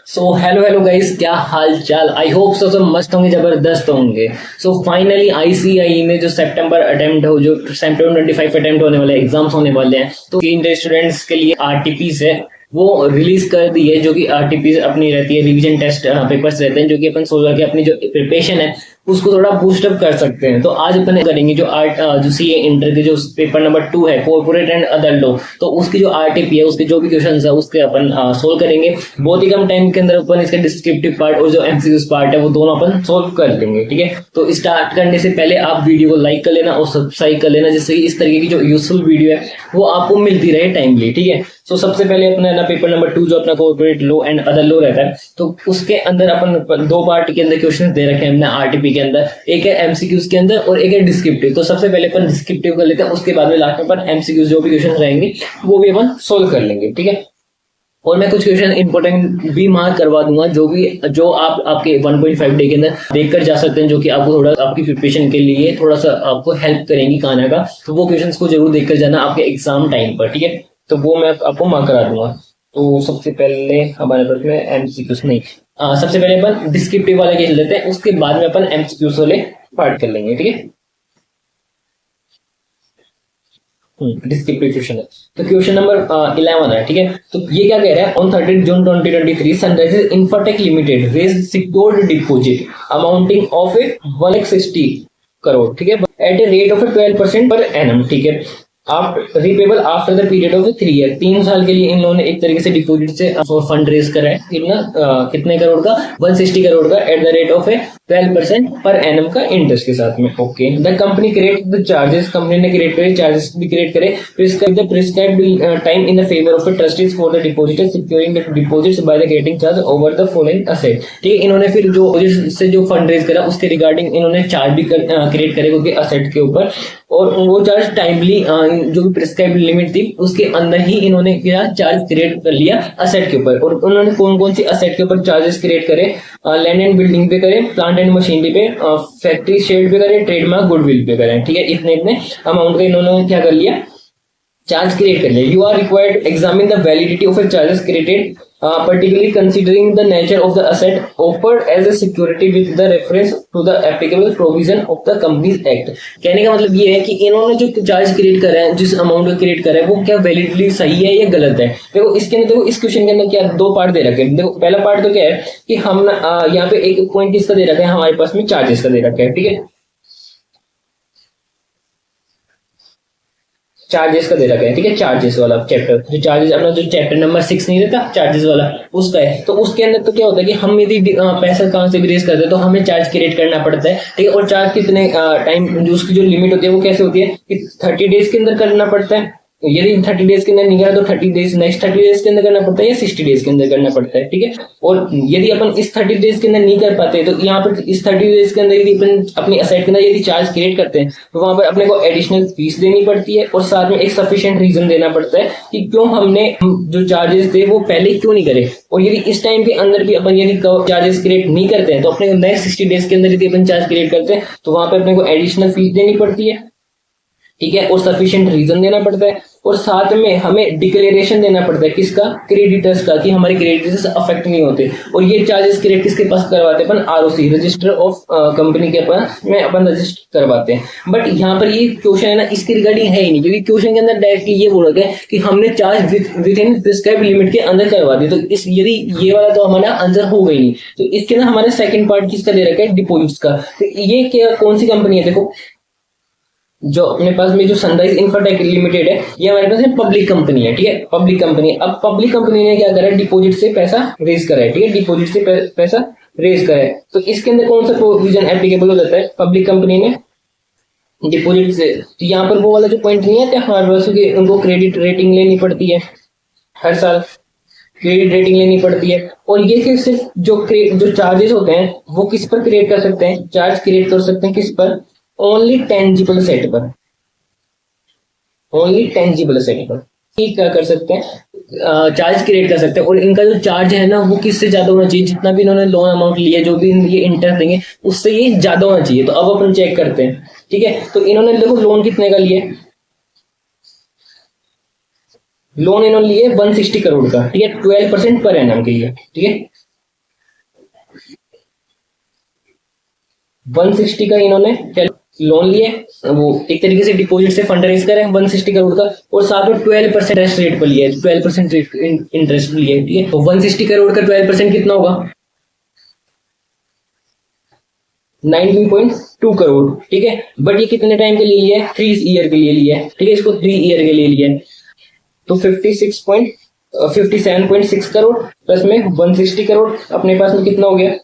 So hello hello guys, क्या हाल चाल। I hope so सब मस्त होंगे, जबरदस्त होंगे। सो फाइनली आईसीआई में जो सितंबर अटेम्प्ट हो, जो सितंबर 25 अटेम्प्ट होने वाले एग्जाम्स होने वाले हैं, तो इंटर स्टूडेंट्स के लिए आरटीपीस है वो रिलीज कर दी है। जो कि आरटीपीस अपनी रहती है, रिवीजन टेस्ट पेपर्स रहते हैं, जो कि अपन सोच के अपनी जो प्रिपरेशन है उसको थोड़ा बूस्टअप कर सकते हैं। तो आज अपन करेंगे जो सीए इंटर के जो पेपर नंबर 2 है, कॉर्पोरेट एंड अदर लॉ, तो उसकी जो आरटीपी है, उसके जो भी क्वेश्चन है उसके अपन सोल्व करेंगे। बहुत ही कम टाइम के अंदर अपन इसका डिस्क्रिप्टिव पार्ट और जो एमसीक्यूज पार्ट है वो दोनों अपन सोल्व कर लेंगे। ठीक है, तो स्टार्ट करने से पहले आप वीडियो को लाइक कर लेना और सब्सक्राइब कर लेना, जिससे कि इस तरीके की जो यूजफुल वीडियो है वो आपको मिलती रहे टाइमली। ठीक है, तो सबसे पहले अपना ना पेपर नंबर 2 जो अपना corporate law and other law रहता है, तो उसके अंदर अपन दो पार्ट के अंदर क्वेश्चन दे रखे हैं हमने आरटीपी के अंदर। एक है एमसीक्यूज के अंदर और एक है डिस्क्रिप्टिव। तो सबसे पहले अपन डिस्क्रिप्टिव कर लेते हैं, उसके बाद में लास्ट में अपन एमसीक्यूज जो भी क्वेश्चन रहेंगे वो भी अपन सोल्व कर लेंगे। ठीक है, और मैं कुछ क्वेश्चन इंपॉर्टेंट भी मार्क करवा दूंगा, जो आप आपके 1.5 डे के अंदर देखकर जा सकते हैं, जो कि आपको थोड़ा आपकी प्रिपरेशन के लिए थोड़ा सा आपको हेल्प करेंगी खाना का। तो वो क्वेश्चंस को जरूर देखकर जाना आपके एग्जाम टाइम पर। ठीक है, तो वो मैं आपको मार्क करा दूंगा। तो सबसे पहले हमारे पास में एमसीक्यूज नहीं, सबसे पहले अपन डिस्क्रिप्टिव वाले खेल लेते हैं, उसके बाद में अपन एमसीक्यूज वाले पार्ट कर लेंगे। ठीक है, डिस्क्रिप्टिव क्वेश्चन है। तो क्वेश्चन नंबर 11 है। ठीक है, तो ये क्या कह रहा है, on 30 June 2023 Sunrisers Infratech limited raise secured deposit amounting of a 160 crore. ठीक है, eight a rate of 12% per annum. ठीक है, आप repayable after the period of 3 year, 3 साल के लिए इन लोगों ने एक तरीके से डिपॉजिट से फंड रेज करा है। कितने करोड़ का, 160 करोड़ का, at the rate of A 12% per annum का इंटरेस्ट के साथ में। Okay, the company create the charges, company ने क्रिएट करे चार्जेस भी क्रिएट करे, prescribe the prescribed time in the favour of trustees for the depositor securing the deposits by the creating charge over the following asset. ठीक है, इन्होंने फिर जो से जो फंड रेज करा उसके रिगार्डिंग इन्होंने चार्ज भी क्रिएट करे क्योंकि असेट के ऊपर, और वो चार्ज टाइमली जो भी प्रिस्क्राइब लिमिट थी उसके अंदर ही इन्होंने क्या चार्ज क्रिएट कर लिया असेट के ऊपर। और उन्होंने कौन कौन सी असेट के ऊपर चार्जेस क्रिएट करे, लैंड एंड बिल्डिंग पे करे, प्लांट एंड मशीनरी पे, फैक्ट्री शेड पे करे, ट्रेडमार्क गुडविल पे करे। ठीक है, इतने इतने अमाउंट का इन्होंने क्या कर लिया, चार्ज क्रिएट कर लिया। You are required examine the validity of a charges created particularly considering the nature of the asset offered as a security with the reference to the applicable provision of the Companies Act। कहने का मतलब ये है कि इन्होंने जो charge create करा है, जिस अमाउंट का क्रिएट करा है, वो क्या वैलिडली सही है या गलत है। देखो इसके अंदर, देखो इस क्वेश्चन के अंदर क्या दो पार्ट दे रखे हैं। देखो पहला पार्ट तो क्या है कि हम यहाँ पे एक पॉइंट इसका दे रखा है, हमारे पास में चार्जेस का दे रखा है। ठीक है, चार्जेस का दे रखा है। ठीक है, चार्जेस वाला चैप्टर, जो चार्जेस अपना जो चैप्टर नंबर 6 नहीं रहता चार्जेस वाला, उसका है। तो उसके अंदर तो क्या होता है कि हम यदि पैसा कहाँ से भी रेज करते हैं तो हमें चार्ज क्रिएट करना पड़ता है। ठीक है, और चार्ज कितने टाइम, जो उसकी जो लिमिट होती है वो कैसे होती है कि 30 डेज के अंदर करना पड़ता है। यदि 30 डेज के अंदर नहीं करा तो 30 डेज नेक्स्ट 30 डेज के अंदर करना पड़ता है या 60 डेज के अंदर करना पड़ता है। ठीक है, और यदि अपन इस 30 डेज के अंदर नहीं कर पाते तो यहाँ पर इस 30 डेज के अंदर यदि अपन अपनी असेट के अंदर यदि चार्ज क्रिएट करते हैं तो वहां पर अपने को एडिशनल फीस देनी पड़ती है, और साथ में एक सफिशिएंट रीजन देना पड़ता है कि क्यों हमने जो चार्जेस थे वो पहले क्यों नहीं करे। और यदि इस टाइम के अंदर भी अपन यदि चार्जेस क्रिएट नहीं करते हैं तो अपने नेक्स्ट 60 डेज के अंदर यदि अपन चार्ज क्रिएट करते हैं तो वहां पर अपने को एडिशनल फीस देनी पड़ती है। ठीक है, और सफिशिएंट रीजन देना पड़ता है, और साथ में हमें डिक्लेरेशन देना पड़ता है किसका, क्रेडिटर्स का, कि हमारे क्रेडिटर्स अफेक्ट नहीं होते। और ये चार्जेस क्रिएट किसके पास करवाते हैं अपन, आरओसी, रजिस्टर ऑफ कंपनी के पास में अपन रजिस्टर करवाते हैं। बट यहाँ पर ये क्वेश्चन है ना, इसके रिगार्डिंग है ही नहीं, क्योंकि क्वेश्चन के अंदर डायरेक्टली ये बोला गया है कि हमने charge with in prescribe limit के अंदर करवा दी। तो इस यदि ये वाला तो हमारा आंसर हो गई नहीं, तो इसके अंदर हमारे सेकंड पार्ट किसका दे रखा है, डिपॉजिट्स का। तो ये क्या, कौन सी कंपनी है, देखो जो अपने पास में जो सनराइज इंफ्राटेक लिमिटेड है, ये हमारे पास पब्लिक कंपनी है। ठीक है, पब्लिक कंपनी है। अब पब्लिक कंपनी ने क्या करा है, डिपॉजिट से पैसा रेज करा है। ठीक है, डिपॉजिट से पैसा रेज करा है, तो इसके अंदर कौन सा प्रोविजन एप्लीकेबल हो जाता है, पब्लिक कंपनी ने डिपॉजिट से। तो यहाँ पर वो वाला जो पॉइंट नहीं है हर वर्ष की उनको क्रेडिट रेटिंग लेनी पड़ती है, हर साल क्रेडिट रेटिंग लेनी पड़ती है। और ये सिर्फ जो चार्जेस होते हैं वो किस पर क्रिएट कर सकते हैं, चार्ज क्रिएट कर सकते हैं किस पर, ओनली टेंजिबल सेट पर, ओनली टेंजिबल सेट पर ही क्या कर सकते हैं, चार्ज क्रिएट कर सकते हैं। और इनका जो चार्ज है ना वो किससे ज्यादा होना चाहिए, जितना भी इन्होंने लोन अमाउंट लिया, जो भी ये इंटरेस्ट देंगे उससे ये ज्यादा होना चाहिए। तो अब अपन चेक करते हैं। ठीक है, तो इन्होंने देखो लोन कितने का लिया, लोन इन्होंने लिए 160 करोड़ का। ठीक है, 12% पर एनम के लिए। ठीक है, 160 का इन्होंने लोन लिए, वो एक तरीके से डिपॉजिट से फंड रेज करें 160 करोड़ का, और साथ में 12% इंटरेस्ट रेट पर लिया है, 12% इंटरेस्ट लिया है, ठीक है। तो 160 करोड़ का 12% कितना होगा, 19.2 करोड़, ठीक है। बट ये कितने टाइम के लिए लिया है, 3 ईयर के लिए लिया है, ठीक है, इसको 3 ईयर के लिए लिया है। तो 57.6 करोड़ प्लस में 160 करोड़, अपने पास में कितना हो गया,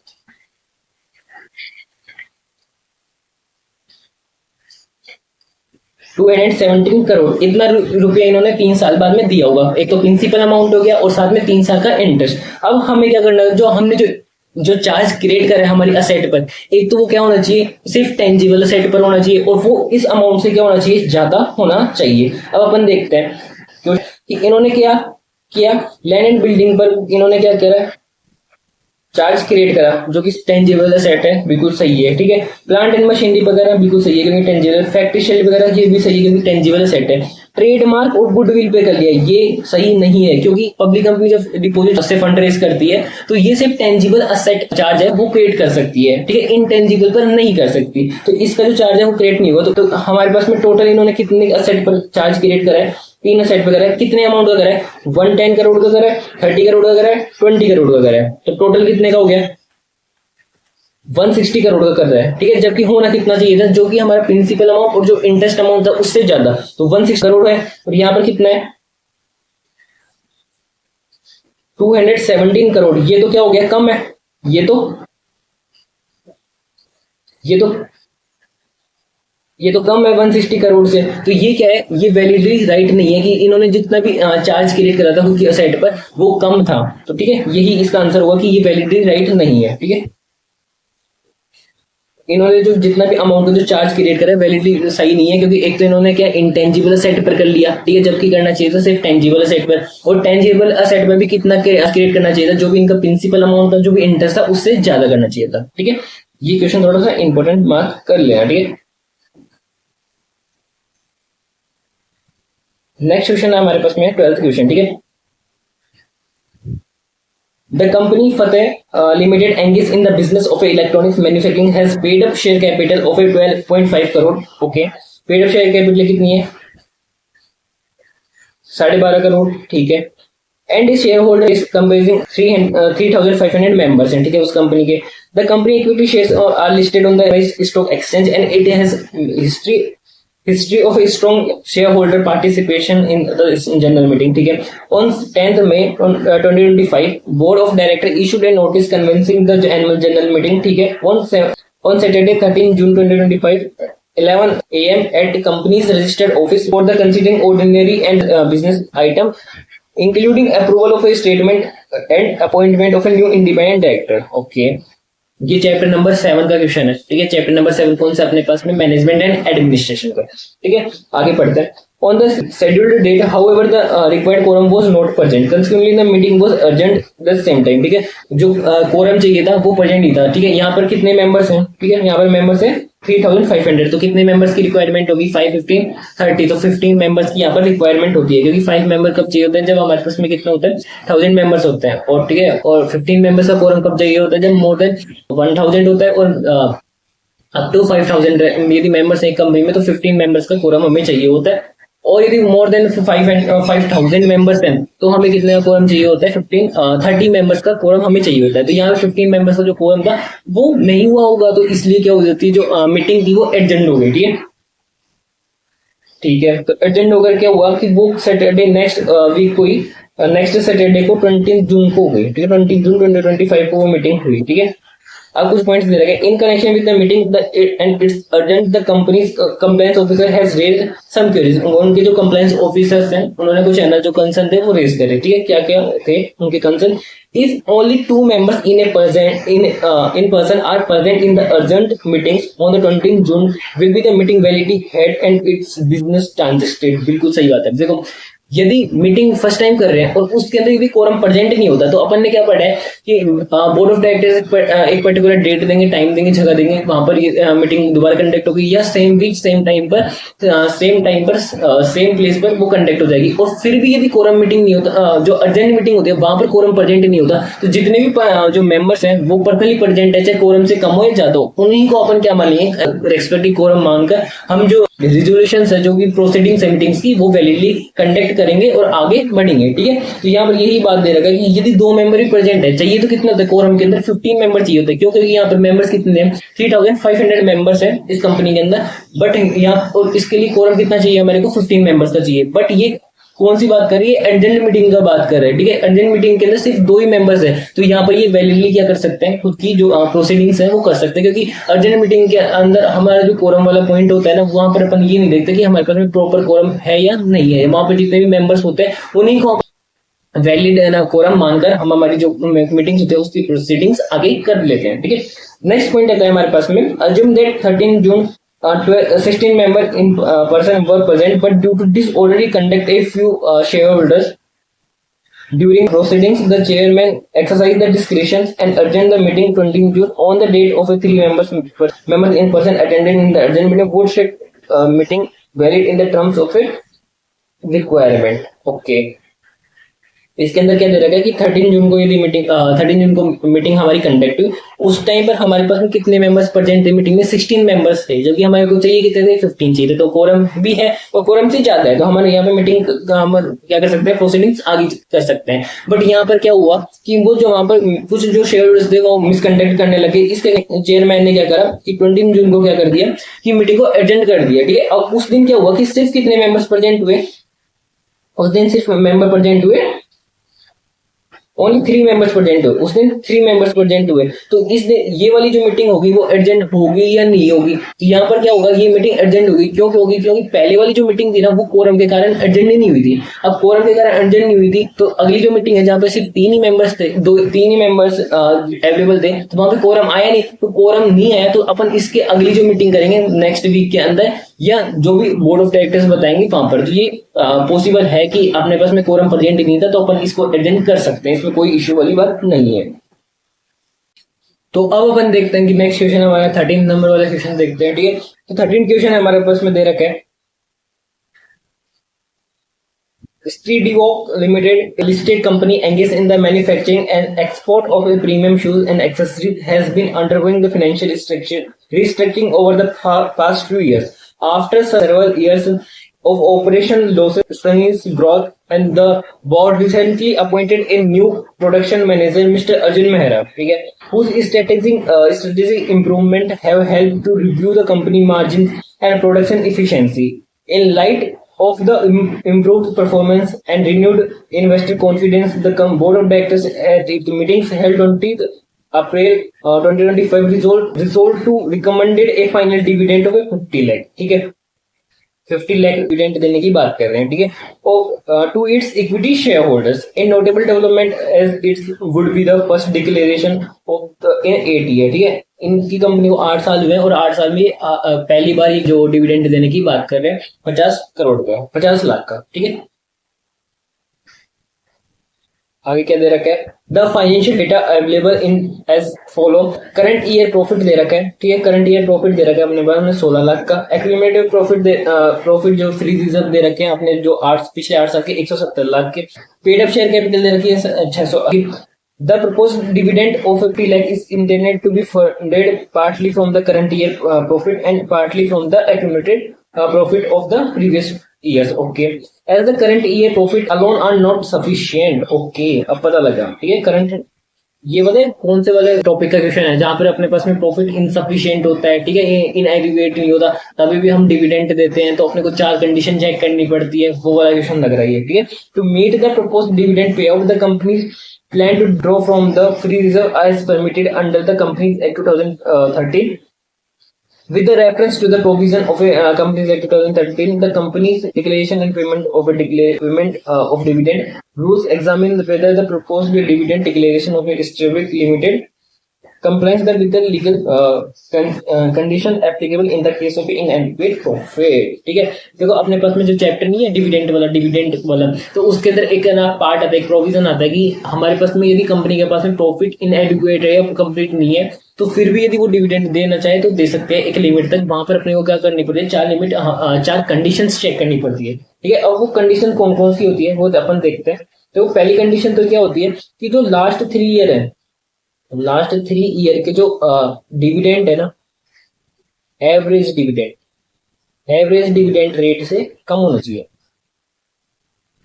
217 करोड़। इतना रुपया इन्होंने 3 साल बाद में दिया होगा। एक तो प्रिंसिपल अमाउंट हो गया और साथ में 3 साल का इंटरेस्ट। अब हमें क्या करना है, जो हमने जो चार्ज क्रिएट करा है हमारी असेट पर, एक तो वो क्या होना चाहिए, सिर्फ टेंजिबल असेट पर होना चाहिए, और वो इस अमाउंट से क्या होना चाहिए, ज्यादा होना चाहिए। अब अपन देखते हैं क्योंकि इन्होंने क्या किया, लैंड एंड बिल्डिंग पर इन्होंने क्या करा, चार्ज क्रिएट करा, जो कि टेंजिबल असेट है, बिल्कुल सही है, ठीक है। प्लांट एंड मशीनरी वगैरह बिल्कुल सही है क्योंकि टेंजिबल, फैक्ट्री शेल वगैरह ये भी सही है क्योंकि टेंजिबल असेट है। ट्रेडमार्क और गुडविल पे कर लिया, ये सही नहीं है क्योंकि पब्लिक कंपनी जब डिपॉजिट से फंड रेज करती है तो ये सिर्फ टेंजिबल असेट चार्ज है वो क्रिएट कर सकती है, ठीक है, इनटेंजिबल पर नहीं कर सकती। तो इसका जो चार्ज है वो क्रिएट नहीं हुआ। तो हमारे पास में टोटल इन्होंने कितने असेट पर चार्ज क्रिएट करा है, 3 असेट पर करा है, कितने अमाउंट का करा है, 110 करोड़ का करा है, 30 करोड़ का करा है, 20 करोड़ का करा है। तो टोटल कितने का हो गया, 160 करोड़ का कर रहा है, ठीक है, जबकि होना कितना चाहिए था, जो कि हमारा प्रिंसिपल अमाउंट और जो इंटरेस्ट अमाउंट था उससे ज्यादा। तो 160 करोड़ है और यहाँ पर कितना है, 217 करोड़। ये तो क्या हो गया, कम है, ये तो कम है 160 करोड़ से। तो ये क्या है, ये वैलिडली राइट नहीं है कि इन्होंने जितना भी चार्ज क्रिएट करा था उनकी असेट पर वो कम था। तो ठीक है, यही इसका आंसर होगा कि ये वैलिडली राइट नहीं है, ठीक है। इन्होंने जो जितना भी अमाउंट का जो चार्ज क्रिएट करा है वैलिडली सही नहीं है क्योंकि एक तो इन्होंने क्या इंटेंजिबल असेट पर कर लिया, ठीक है, जबकि करना चाहिए था सिर्फ टेंजिबल असेट पर, और टेंजिबल असेट पर भी कितना क्रिएट करना चाहिए था, जो भी इनका प्रिंसिपल अमाउंट था, जो भी इंटरेस्ट था उससे ज्यादा करना चाहिए था, ठीक है। ये क्वेश्चन थोड़ा सा इंपॉर्टेंट मार्क कर लेना, ठीक है। नेक्स्ट क्वेश्चन है हमारे पास में 12th क्वेश्चन, ठीक है। The company Fateh Limited engaged in the business of electronics manufacturing has paid up share capital of 12.5 crore. Okay, paid up share capital कितनी है, 12.5 करोड़, ठीक है। And share holder is comprising 3,500 members हैं, ठीक है, उस कंपनी के। The company equity shares are listed on the stock exchange and it has history of a strong shareholder participation in the general meeting, ठीक है। On 10th May 2025, board of directors issued a notice convening the annual general meeting, ठीक है। On Saturday 13 June 2025, 11 a.m. at the company's registered office for the considering ordinary and business item, including approval of a statement and appointment of a new independent director. Okay. ये chapter number 7 का question है, ठीक है। Chapter number 7 कौन सा अपने पास में, management and administration का, ठीक है। आगे पढ़ते हैं। On the scheduled date, however, the required quorum was not present. Consequently, the meeting was urgent the same time, ठीक है। जो quorum चाहिए था वो present ही था, ठीक है। यहाँ पर कितने members हैं, ठीक है, यहाँ पर members हैं 3,500। तो कितने members की requirement होगी, 5, 15, 30। तो 15 members की यहाँ पर requirement होती है क्योंकि 5 member कब चाहिए होते हैं, जब हमारे पास में कितना होता है, 1000 members होते हैं, और ठीक है, और 15 members का quorum कब चाहिए होता है, जब more than 1000 होता है, और अप टू 5000 यदि मेंबर्स एक कंपनी में तो 15 मेंबर्स का कोरम हमें चाहिए होता है, और यदि मोर देन 5000 मेंबर्स हैं तो हमें कितने का कोरम चाहिए होता है, 30 मेंबर्स का कोरम हमें चाहिए होता है। तो यहाँ 15 मेंबर्स का जो कोरम था वो नहीं हुआ होगा, तो इसलिए क्या हो जाती है, जो मीटिंग थी वो एडजर्न हो गई, ठीक है। ठीक है, तो एडजर्न होकर क्या हुआ कि वो सैटरडे नेक्स्ट वीक हुई, नेक्स्ट सैटरडे को 20 जून को हुई, ठीक है, 20 जून 2025 को वो मीटिंग हुई, ठीक है। अब कुछ पॉइंट्स दे रखे, in connection with the meeting and it's urgent the company's compliance officer has raised some queries. उनके जो कंप्लायंस ऑफिसर्स हैं उन्होंने कुछ है जो कंसर्न थे वो रेज करे, ठीक है। क्या क्या थे उनके concern, if only 2 members in person are present in the urgent meetings on the 20th June will be the meeting validity head and its business transacted। बिल्कुल सही बात है। देखो यदि मीटिंग फर्स्ट टाइम कर रहे हैं और उसके अंदर यदि कोरम प्रेजेंट नहीं होता तो अपन ने क्या पढ़ा है कि बोर्ड ऑफ डायरेक्टर्स एक पर्टिकुलर डेट देंगे, टाइम देंगे, जगह देंगे, वहां पर ये मीटिंग दोबारा कंडक्ट होगी या सेम वीक सेम टाइम पर सेम प्लेस पर वो कंडक्ट हो जाएगी। और फिर भी यदि कोरम मीटिंग नहीं होता, जो अर्जेंट मीटिंग होती है वहां पर कोरम प्रेजेंट नहीं होता, तो जितने भी जो मेंबर्स हैं वो पर्सनली प्रेजेंट है, चाहे कोरम से कम हो या ज्यादा हो, उन्हीं को अपन क्या मानेंगे, रेस्पेक्टिव कोरम मानकर हम जो रिजोल्यूशन है, जो भी प्रोसीडिंग्स मीटिंग्स की, वो वैलिडली कंडक्ट करेंगे और आगे बढ़ेंगे। ठीक है, तो यहाँ पर यही बात दे रखा है कि यदि 2 मेंबर ही प्रेजेंट है, चाहिए तो कितना होता है कोरम के अंदर 15 मेंबर चाहिए होते हैं, क्योंकि यहाँ पर मेंबर्स कितने हैं, 3500 मेंबर्स है इस कंपनी के अंदर। बट यहाँ और इसके लिए कोरम कितना चाहिए हमारे को, 15 मेंबर्स का चाहिए। बट ये कौन सी बात कर रही है, अर्जेंट मीटिंग का बात कर रहे हैं। ठीक है, अर्जेंट मीटिंग के अंदर सिर्फ 2 ही मेंबर्स है, तो यहाँ पर ये वैलिडली क्या कर सकते हैं, खुद की जो प्रोसीडिंग्स है वो कर सकते हैं, क्योंकि अर्जेंट मीटिंग के अंदर हमारा जो कोरम वाला पॉइंट होता है ना, वहां पर अपन ये नहीं देखते कि हमारे पास में प्रॉपर कोरम है या नहीं है। वहां पर जितने भी मेंबर्स होते हैं उन्हीं को वैलिड है ना कोरम मानकर हम हमारी जो मीटिंग्स होती है उसकी प्रोसीडिंग्स आगे कर लेते हैं। ठीक है, नेक्स्ट पॉइंट आता है हमारे पास में, assume that 13 June 16 member in person were present, but due to disorderly conduct a few shareholders during proceedings, the chairman exercised the discretion and adjourned the meeting 20 June on the date of a 3 members in person attended in the urgent meeting would set meeting valid in the terms of a requirement. Okay. इसके अंदर क्या दे रखा है कि 13 जून को यदि meeting 13 जून को मीटिंग हमारी कंडक्ट हुई, उस टाइम पर हमारे पास में कितने मेंबर्स प्रेजेंट थे मीटिंग में, 16 मेंबर्स थे, जबकि हमारे को चाहिए कितने थे, 15 चाहिए, तो कोरम भी है और कोरम से ज्यादा है, तो हमारे यहाँ पे मीटिंग का हम क्या कर सकते हैं, प्रोसीडिंग्स आगे कर सकते हैं। बट यहाँ पर क्या हुआ कि वो जो वहां पर कुछ जो शेयरहोल्डर्स थे वो मिसकंडक्ट करने लगे। इसके चेयरमैन ने क्या करा कि 20 जून को क्या कर दिया कि मीटिंग को एडजेंट कर दिया। ठीक है, अब उस दिन क्या हुआ कि सिर्फ कितने मेंबर्स प्रेजेंट हुए, उस दिन सिर्फ मेंबर प्रेजेंट हुए, ओनली 3 मेंबर्स प्रेजेंट हुए, उस दिन 3 मेंबर्स प्रेजेंट हुए। तो इस दिन ये वाली जो मीटिंग होगी वो अर्जेंट होगी या नहीं होगी, तो यहाँ पर क्या होगा, ये मीटिंग अर्जेंट होगी। क्यों होगी, क्योंकि पहले वाली जो मीटिंग थी ना वो कोरम के कारण अर्जेंट नहीं हुई थी। अब कोरम के कारण अर्जेंट नहीं हुई थी, तो अगली जो मीटिंग है जहाँ पे सिर्फ 3 ही मेंबर्स थे, 3 ही मेंबर्स अवेलेबल थे, तो वहां पे कोरम आया नहीं। तो कोरम नहीं आया तो अपन इसके अगली जो मीटिंग करेंगे नेक्स्ट वीक के अंदर, या जो भी बोर्ड ऑफ डायरेक्टर्स बताएंगे वहां पर, तो ये पॉसिबल है कि अपने पास में कोरम प्रेजेंट नहीं था, तो अपन इसको एडजेंट कर सकते हैं, इसमें कोई इश्यू वाली बात नहीं है। तो अब अपन देखते हैं कि नेक्स्ट क्वेश्चन हमारा 13 नंबर वाला क्वेश्चन देखते हैं। ठीक है, तो 13 क्वेश्चन हमारे पास में दे रखा है, Streetwalk Limited, a listed company engaged in the manufacturing and export of premium shoes and accessories, has been undergoing the financial restructuring over the past few years. After several years of operation losses, sustained growth, and the board recently appointed a new production manager, Mr. Arjun Mehra, whose strategic improvement have helped to review the company margins and production efficiency. In light of the improved performance and renewed investor confidence, the board of directors at its meetings held on 20th April 2025 resolved to recommended a final dividend of 50 lakh. ठीक है, 50 lakh dividend देने की बात कर रहे हैं। ठीक है, to its equity share holders, a notable development as its would be the first declaration of in 8 year. ठीक है, इनकी कंपनी को 8 साल हुए और 8 साल में पहली बार जो डिविडेंड देने की बात कर रहे हैं 50 करोड़ का, 50 लाख का। ठीक है, आगे क्या दे रखा है, the financial data available in as follow, current year profit दे रखा है। ठीक है, करंट ईयर प्रॉफिट दे रखा है अपने पास में 16 लाख का। एक्यूमुलेटिव प्रॉफिट जो फ्री रिजर्व दे रखे हैं अपने जो पिछले 8 साल के 170 लाख के। पेड अप शेयर कैपिटल दे रखी है 600। The proposed dividend of 50 lakh is intended to be funded partly from the current year profit and partly from the accumulated profit of the previous years. Okay, as the current year profit alone are not sufficient. Okay, अब पता लगा। ठीक है, current ये बताए कौन से वाले टॉपिक का क्वेश्चन है जहां पर अपने पास में प्रॉफिट इनसफिशिएंट होता है। ठीक है, इन एग्रीगेट नहीं होता, तभी भी हम डिविडेंड देते हैं, तो अपने को 4 कंडीशन चेक करनी पड़ती है, वो वाला क्वेश्चन लग रहा है। ठीक है, to meet the proposed dividend pay out the company plan to draw from the free reserve as permitted under the Companies Act 2013 with the reference to the provision of a Companies Act 2013, the company's declaration and payment of dividend rules examine whether the proposed dividend declaration of a district limited compliance with the legal condition applicable in the case of inadequate profit। ठीक है, देखो अपने पास में जो chapter नहीं है dividend वाला, तो उसके अंदर एक ना पार्ट आता है, एक प्रोविजन आता है कि हमारे पास में यदि कंपनी के पास में प्रॉफिट इनएडिक्वेट है या कंप्लीट नहीं है, तो फिर भी यदि वो डिविडेंड देना चाहे तो दे सकते हैं एक लिमिट तक। वहां पर अपने को क्या करनी पड़ती है, चार कंडीशंस चेक करनी पड़ती है। ठीक है, अब वो कंडीशन कौन कौन सी होती है वो अपन देखते हैं। तो पहली कंडीशन तो क्या होती है कि जो लास्ट 3 ईयर है, लास्ट 3 ईयर के जो डिविडेंड है ना, एवरेज डिविडेंड रेट से कम होना चाहिए।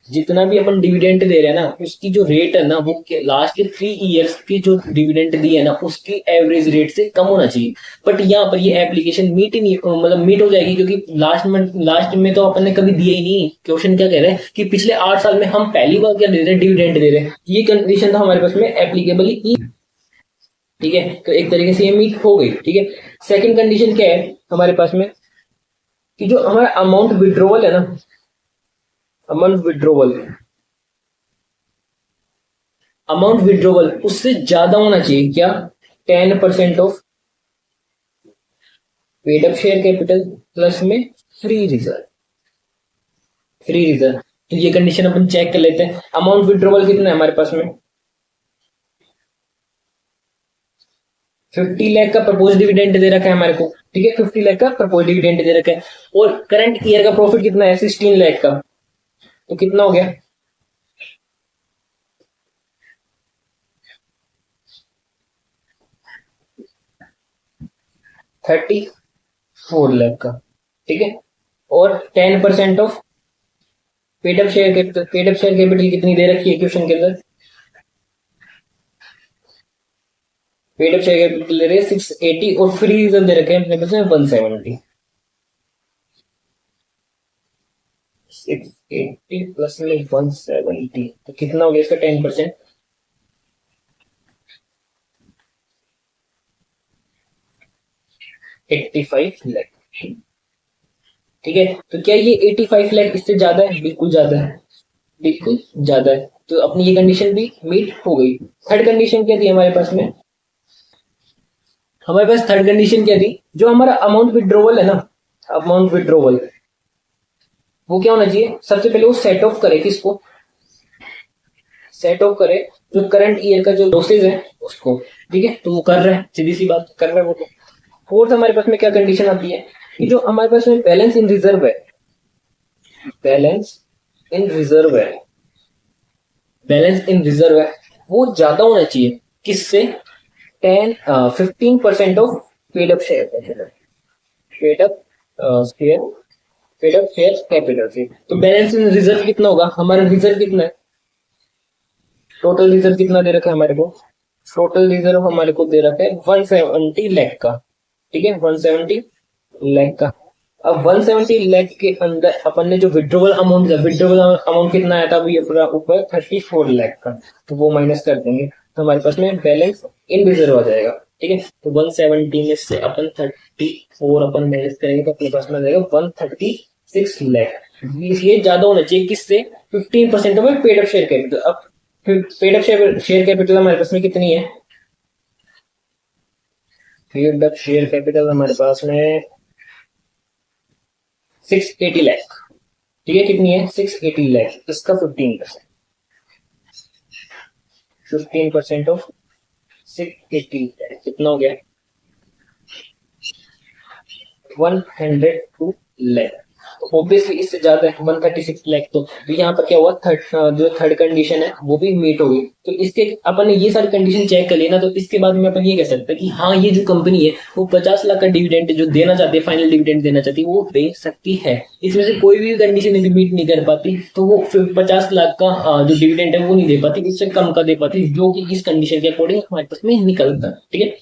जितना भी अपन डिविडेंड दे रहे हैं ना, उसकी जो रेट है ना, वो लास्ट के 3 ईयर्स की जो डिविडेंड दी है ना, उसकी एवरेज रेट से कम होना चाहिए। बट यहाँ पर ये एप्लीकेशन मीट ही नहीं, मतलब मीट हो जाएगी, क्योंकि लास्ट में तो अपन ने कभी दिया ही नहीं। क्वेश्चन क्या कह रहे हैं कि पिछले 8 साल में हम पहली बार क्या दे रहे हैं, डिविडेंड दे रहे हैं। ये कंडीशन तो हमारे पास में एप्लीकेबल ही। ठीक है, तो एक तरीके से ये मीट हो गई। ठीक है, सेकंड कंडीशन क्या है हमारे पास में कि जो हमारा अमाउंट विड्रॉवल है ना, अमाउंट विड्रॉवल उससे ज्यादा होना चाहिए। क्या? 10% of paid up share capital plus में फ्री रिजर्व। तो ये कंडीशन अपन चेक कर लेते हैं। अमाउंट विड्रॉवल कितना है हमारे पास में? 50 लाख का प्रपोज डिविडेंड दे रखा है हमारे को। ठीक है, 50 लाख का प्रपोज डिविडेंड दे रखा है, और करंट ईयर का प्रॉफिट कितना है? 16 लाख का। तो कितना हो गया? 34 लाख का। ठीक है, और 10% of paid up share capital कितनी दे रखी है क्वेश्चन के अंदर? पेड अप शेयर कैपिटल दे रहे हैं 680, और फ्री रिजर्व दे रखे हैं अपने पास में 170। 680 प्लस में 170, तो कितना हो गया इसका 10%? 85 लाख। ठीक है, तो क्या ये 85 लाख इससे ज्यादा है? बिल्कुल ज्यादा है, बिल्कुल ज्यादा है। तो अपनी ये कंडीशन भी मीट हो गई। थर्ड कंडीशन क्या थी हमारे पास में? हमारे पास थर्ड कंडीशन क्या थी? जो हमारा अमाउंट विड्रॉवल है ना, अमाउंट विड्रॉवल वो क्या होना चाहिए? सबसे पहले वो सेट ऑफ करे, किसको सेट ऑफ करे? जो करंट ईयर का जो लॉसेज है उसको। ठीक है, तो वो कर रहा है, सीधी सी बात कर रहा है वो। तो फोर्थ हमारे पास में क्या कंडीशन आती है कि जो हमारे पास में बैलेंस इन रिजर्व है, वो ज्यादा होना चाहिए। किससे? 15% of paid up share capital से। तो बैलेंस इन रिजर्व कितना होगा? हमारा रिजर्व कितना है? टोटल रिजर्व कितना दे रखा है हमारे को? टोटल रिजर्व हमारे को दे रखा है 170 लाख का। ठीक है, 170 लाख का। अब 170 लाख के अंदर अपन ने जो विड्रॉवल अमाउंट कितना आया था? ये पूरा ऊपर 34 लाख का, तो वो माइनस कर देंगे, तो हमारे पास में बैलेंस इन रिजर्व आ जाएगा। ठीक है, तो 170 में से अपन 34 अपन माइनस करेंगे तो अपने पास में आ जाएगा 136 लाख। ये ज्यादा होना चाहिए। किससे? 15% of paid up share capital. अब पेड अप शेयर कैपिटल हमारे पास में कितनी है? पेड अप शेयर कैपिटल हमारे पास में 680 लाख। ठीक है, कितनी है? 680 लाख। इसका 15% ऑफ 680 लाख कितना हो गया? 102 लाख। ऑब्वियसली इससे ज्यादा है 136 लाख। तो यहाँ पर क्या हुआ? जो थर्ड कंडीशन है वो भी मीट हो गई। तो इसके अपन ने ये सारी कंडीशन चेक कर लेना, तो इसके बाद में अपन ये कह सकते हैं कि हाँ, ये जो कंपनी है वो 50 लाख का डिविडेंड जो देना चाहती है, फाइनल डिविडेंड देना चाहती है, वो दे सकती है। इसमें से कोई भी कंडीशन यदि मीट नहीं कर पाती तो वो 50 लाख का जो डिविडेंड है वो नहीं दे पाती, इससे कम का दे पाती, जो कि इस कंडीशन के अकॉर्डिंग हमारे पास में निकलता है। ठीक है,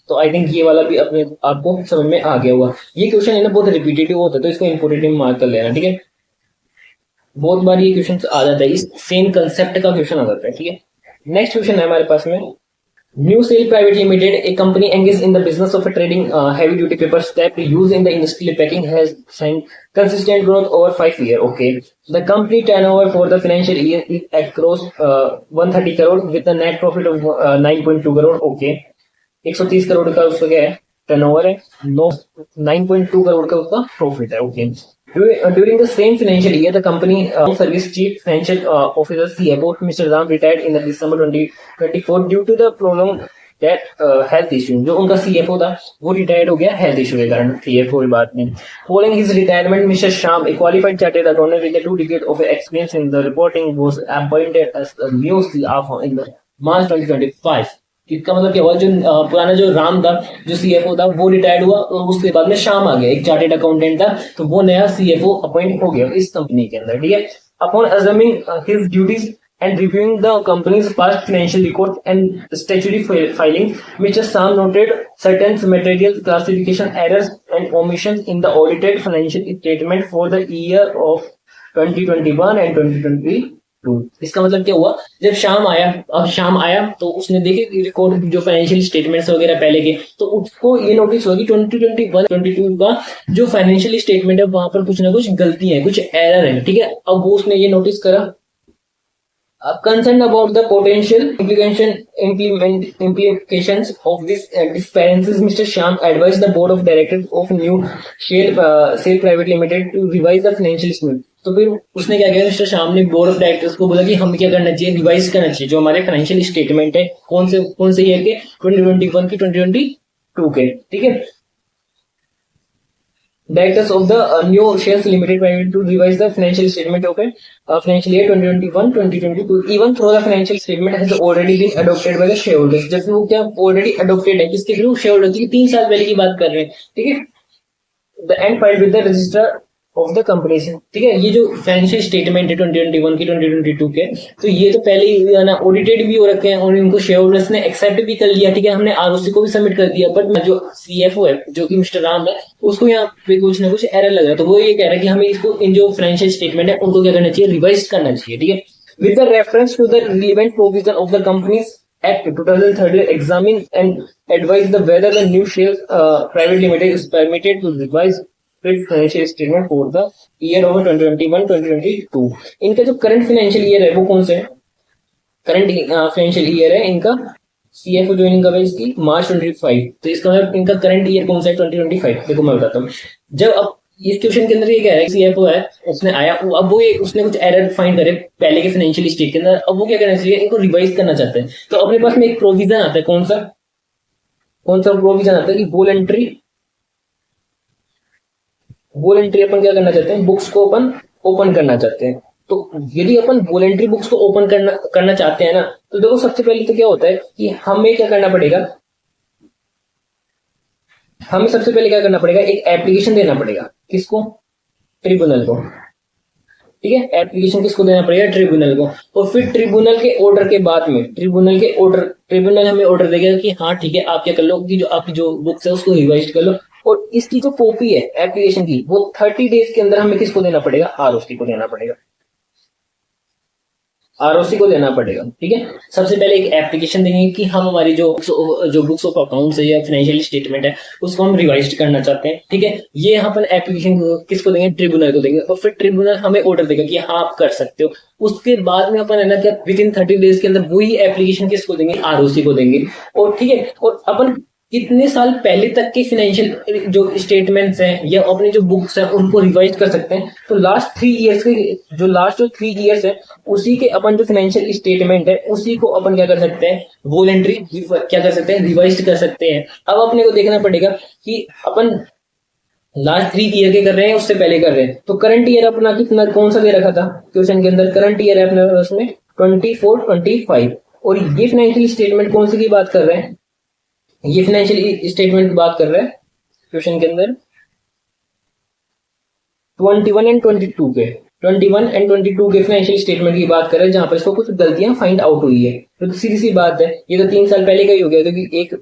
तो आई थिंक ये वाला भी अपने आपको समझ में आ गया होगा। ये क्वेश्चन है ना बहुत रिपीटेटिव होता है, तो इसको इंपोर्टेंट मार्क कर लेना। ठीक है, बहुत बार ये क्वेश्चन आ जाता है, इस सेम कंसेप्ट का क्वेश्चन आ जाता है। ठीक है, नेक्स्ट क्वेश्चन है हमारे पास में New Sail Private Limited, a company engaged in the business of trading heavy-duty paper scrap used in the industrial packing, has seen consistent growth over 5 years. Okay, the company turnover for the financial year is at close 130 crore with a net profit of 9.2 crore. Okay, 130 crore का उसका क्या है turnover है, no 9.2 crore का उसका profit है. Okay, during the same financial year, the company service chief financial officer CFO Mr. Ram retired in December 2024 due to the prolonged health issue. जो उनका CFO था वो रिटायर्ड हो गया हेल्थ इशू के कारण. CFO की बात नहीं. Following his retirement, Mr. Sham, a qualified chartered accountant with 2 decades of experience in the reporting, was appointed as the new CFO in the March 2025. इसका मतलब क्या हुआ, जो पुराना जो राम था जो सीएफओ था वो रिटायर्ड हुआ और उसके बाद में शाम आ गया, एक चार्टेड अकाउंटेंट था, तो वो नया सीएफओ अपॉइंट हो गया इस कंपनी के अंदर. ठीक है, upon assuming his duties and reviewing the company's past financial records and statutory filing, Mr. Sam noted certain material classification errors and omissions in the audited financial statement for the year of 2021 and 2022. इसका मतलब क्या हुआ, जब शाम आया तो उसने देखे रिकॉर्ड जो फाइनेंशियल स्टेटमेंट्स वगैरह पहले के, तो उसको ये नोटिस हुआ कि 2021-22 का जो फाइनेंशियल स्टेटमेंट है वहां पर कुछ ना कुछ गलती है, कुछ एरर है. ठीक है, अब वो उसने ये नोटिस करा. Concerned about the potential implications of these discrepancies, Mr. Sham advised the board of directors of New Sail Private Limited to revise the financial statement. तो फिर उसने क्या किया, मिस्टर श्याम ने बोर्ड ऑफ डायरेक्टर्स को बोला कि हमें क्या करना चाहिए, रिवाइज करना चाहिए जो हमारे फाइनेंशियल स्टेटमेंट है, कौन से ईयर के, 2021 की 2022 के. ठीक है, directors of the New Shares Limited Private to revise the financial statement of financial year 2021-2022 even though the financial statement has already been adopted by the shareholders. जबकि वो क्या ऑलरेडी अडोप्टेड है, किसके थ्रू, शेयरहोल्डर्स की. 3 साल पहले की बात कर रहे हैं. ठीक है, the end filed with the register of the company. ठीक है, ये जो फाइनेंशियल स्टेटमेंट है 2021 की 2022 के, तो ये तो पहले ही ना ऑडिटेड भी हो रखे हैं और इनको शेयर होल्डर्स ने एक्सेप्ट भी कर लिया. ठीक है, हमने आरओसी को भी सबमिट कर दिया, बट जो सीएफओ है जो कि मिस्टर राम है, उसको यहाँ पे कुछ ना कुछ एरर लग रहा है. तो वो ये कह रहा है कि हमें इसको इन जो फाइनेंशियल स्टेटमेंट है उनको क्या करना चाहिए, रिवाइज करना चाहिए. ठीक है, with the reference to the relevant provision of the companies Act 2013, examine and advise the whether the New Shares Private Limited is permitted to revise financial statement for the year of 2021-2022. इनका जो current financial year है वो कौन सा है, current financial year है इनका, CFO joining कब है इसकी, मार्च 25. तो इसका मतलब इनका करंट ईयर कौन सा है, 2025. देखो मैं बताता हूँ. जब अब इस क्वेश्चन के अंदर ये कह रहा है, सीएफओ है, उसने आया, अब वो उसने कुछ एरर फाइंड करे पहले के फाइनेंशियल स्टेट के अंदर, अब वो क्या करना चाहिए, इनको रिवाइज करना चाहते हैं. तो अपने पास में एक प्रोविजन आता है, कौन सा प्रोविजन आता है कि वॉलंटरी अपन क्या करना चाहते हैं, बुक्स को अपन ओपन करना चाहते हैं. तो यदि अपन वॉलंटरी बुक्स को ओपन करना चाहते हैं ना, तो देखो सबसे पहले तो क्या होता है कि हमें क्या करना पड़ेगा, एक एप्लीकेशन देना पड़ेगा. किसको, ट्रिब्यूनल को. ठीक है, एप्लीकेशन किसको देना पड़ेगा, ट्रिब्यूनल को. और फिर ट्रिब्यूनल के ऑर्डर के बाद में ट्रिब्यूनल हमें ऑर्डर देगा कि हाँ ठीक है, आप क्या कर लो कि जो आपकी जो बुक्स है उसको रिवाइज कर लो. और इसकी जो कॉपी है एप्लीकेशन की, वो 30 डेज के अंदर हमें किसको देना पड़ेगा, आरओसी को देना पड़ेगा. ठीक है, सबसे पहले एक एप्लीकेशन देंगे कि हम हमारी जो बुक्स ऑफ अकाउंट्स है या फाइनेंशियल स्टेटमेंट है उसको हम रिवाइज करना चाहते हैं. ठीक है, ये अपन एप्लीकेशन किसको देंगे, ट्रिब्यूनल को देंगे. और फिर ट्रिब्यूनल हमें ऑर्डर देगा कि हाँ आप कर सकते हो. उसके बाद में अपन है ना क्या, विद इन 30 डेज के अंदर वही एप्लीकेशन किसको देंगे, आरओसी को देंगे. और ठीक है, और अपन कितने साल पहले तक के फाइनेंशियल जो स्टेटमेंट्स हैं या अपनी जो बुक्स हैं उनको रिवाइज कर सकते हैं. तो लास्ट 3 इयर्स के जो 3 इयर्स है उसी के अपन जो फाइनेंशियल स्टेटमेंट है उसी को अपन क्या कर सकते हैं, वॉलंटरी क्या कर सकते हैं, रिवाइज कर सकते हैं. अब अपने को देखना पड़ेगा कि अपन लास्ट 3 ईयर के कर रहे हैं उससे पहले कर रहे हैं. तो करंट ईयर अपना कितना, कौन सा दे रखा था क्वेश्चन के अंदर, करंट ईयर है अपने उसमें 24-25. और ये फाइनेंशियल स्टेटमेंट कौन सी की बात कर रहे हैं, ये फाइनेंशियल स्टेटमेंट की बात कर रहे हैं क्वेश्चन के अंदर 21 एंड 22 के फाइनेंशियल स्टेटमेंट की बात कर रहे हैं, जहां पर इसको कुछ गलतियां फाइंड आउट हुई है. तो सीधी सी बात है, ये तो 3 साल पहले का ही हो गया, क्योंकि एक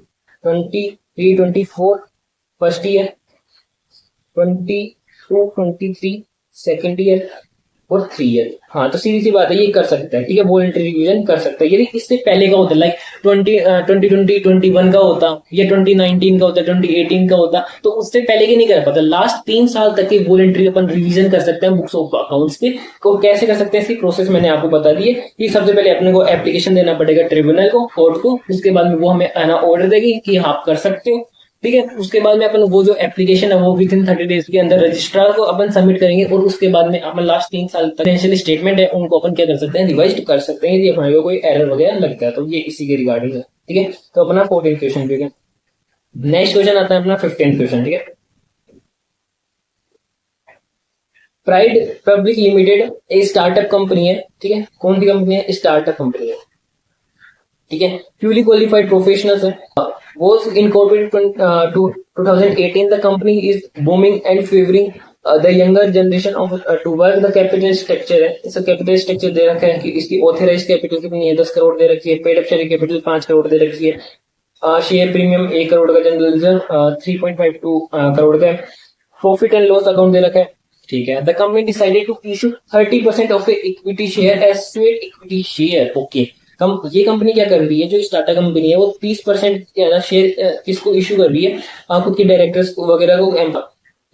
23-24 फर्स्ट ईयर, 22-23 सेकेंड ईयर, और 3 ईयर। हाँ, तो सीधी सी बात है, ये कर सकता है, ठीक है, वॉलंटरी रिवीजन कर सकता है। यदि इससे पहले का होता है, लाइक 2021 का होता, या 2019 का होता, 2018 का होता, तो उससे पहले की नहीं कर पाता। लास्ट 3 साल तक की वॉलंटरी अपन रिवीजन कर सकते हैं बुक्स ऑफ अकाउंट्स के। को कैसे कर सकते हैं, इसकी प्रोसेस मैंने आपको बता दी है कि सबसे पहले अपने को एप्लीकेशन देना पड़ेगा ट्रिब्यूनल को, कोर्ट को, उसके बाद में वो हमें आना ऑर्डर देगी कि आप कर सकते हो, ठीक है। उसके बाद में अपन वो जो एप्लीकेशन है वो विद इन 30 डेज के अंदर रजिस्ट्रार को अपन सबमिट करेंगे, और उसके बाद में अपन लास्ट 3 साल तक फाइनेंशियल स्टेटमेंट है उनको अपन क्या कर सकते हैं, रिवाइज कर सकते हैं, यदि हमारे को कोई एरर वगैरह लगता है तो। ये इसी के रिगार्डिंग है, ठीक है। तो अपना 14 क्वेश्चन, ठीक है। नेक्स्ट क्वेश्चन आता है अपना 15 क्वेश्चन, ठीक है। प्राइड पब्लिक लिमिटेड एक स्टार्टअप कंपनी है, ठीक है। कौन सी कंपनी है, स्टार्टअप कंपनी है, ठीक है। फ्यूली क्वालिफाइड प्रोफेशनल्स है, was incorporated to 2018. The company is booming and favoring the younger generation of to work. The capital structure है, इसका कैपिटल स्ट्रक्चर दे रखा है कि इसकी ऑथराइज कैपिटल कितनी है, 10 करोड़ दे रखी है। Paid up share capital 5 crore दे रखी है। शेयर प्रीमियम 1 करोड़ का, जनरल रिजर्व 3.52 करोड़ का है। प्रॉफिट एंड लॉस अकाउंट दे रखा है, ठीक है। The company decided to issue 30% of equity share as sweat equity share, okay. ये कंपनी क्या कर रही है, जो स्टार्टअप कंपनी है, वो 30% शेयर किसको इशू कर रही है, खुद के डायरेक्टर्स वगैरह को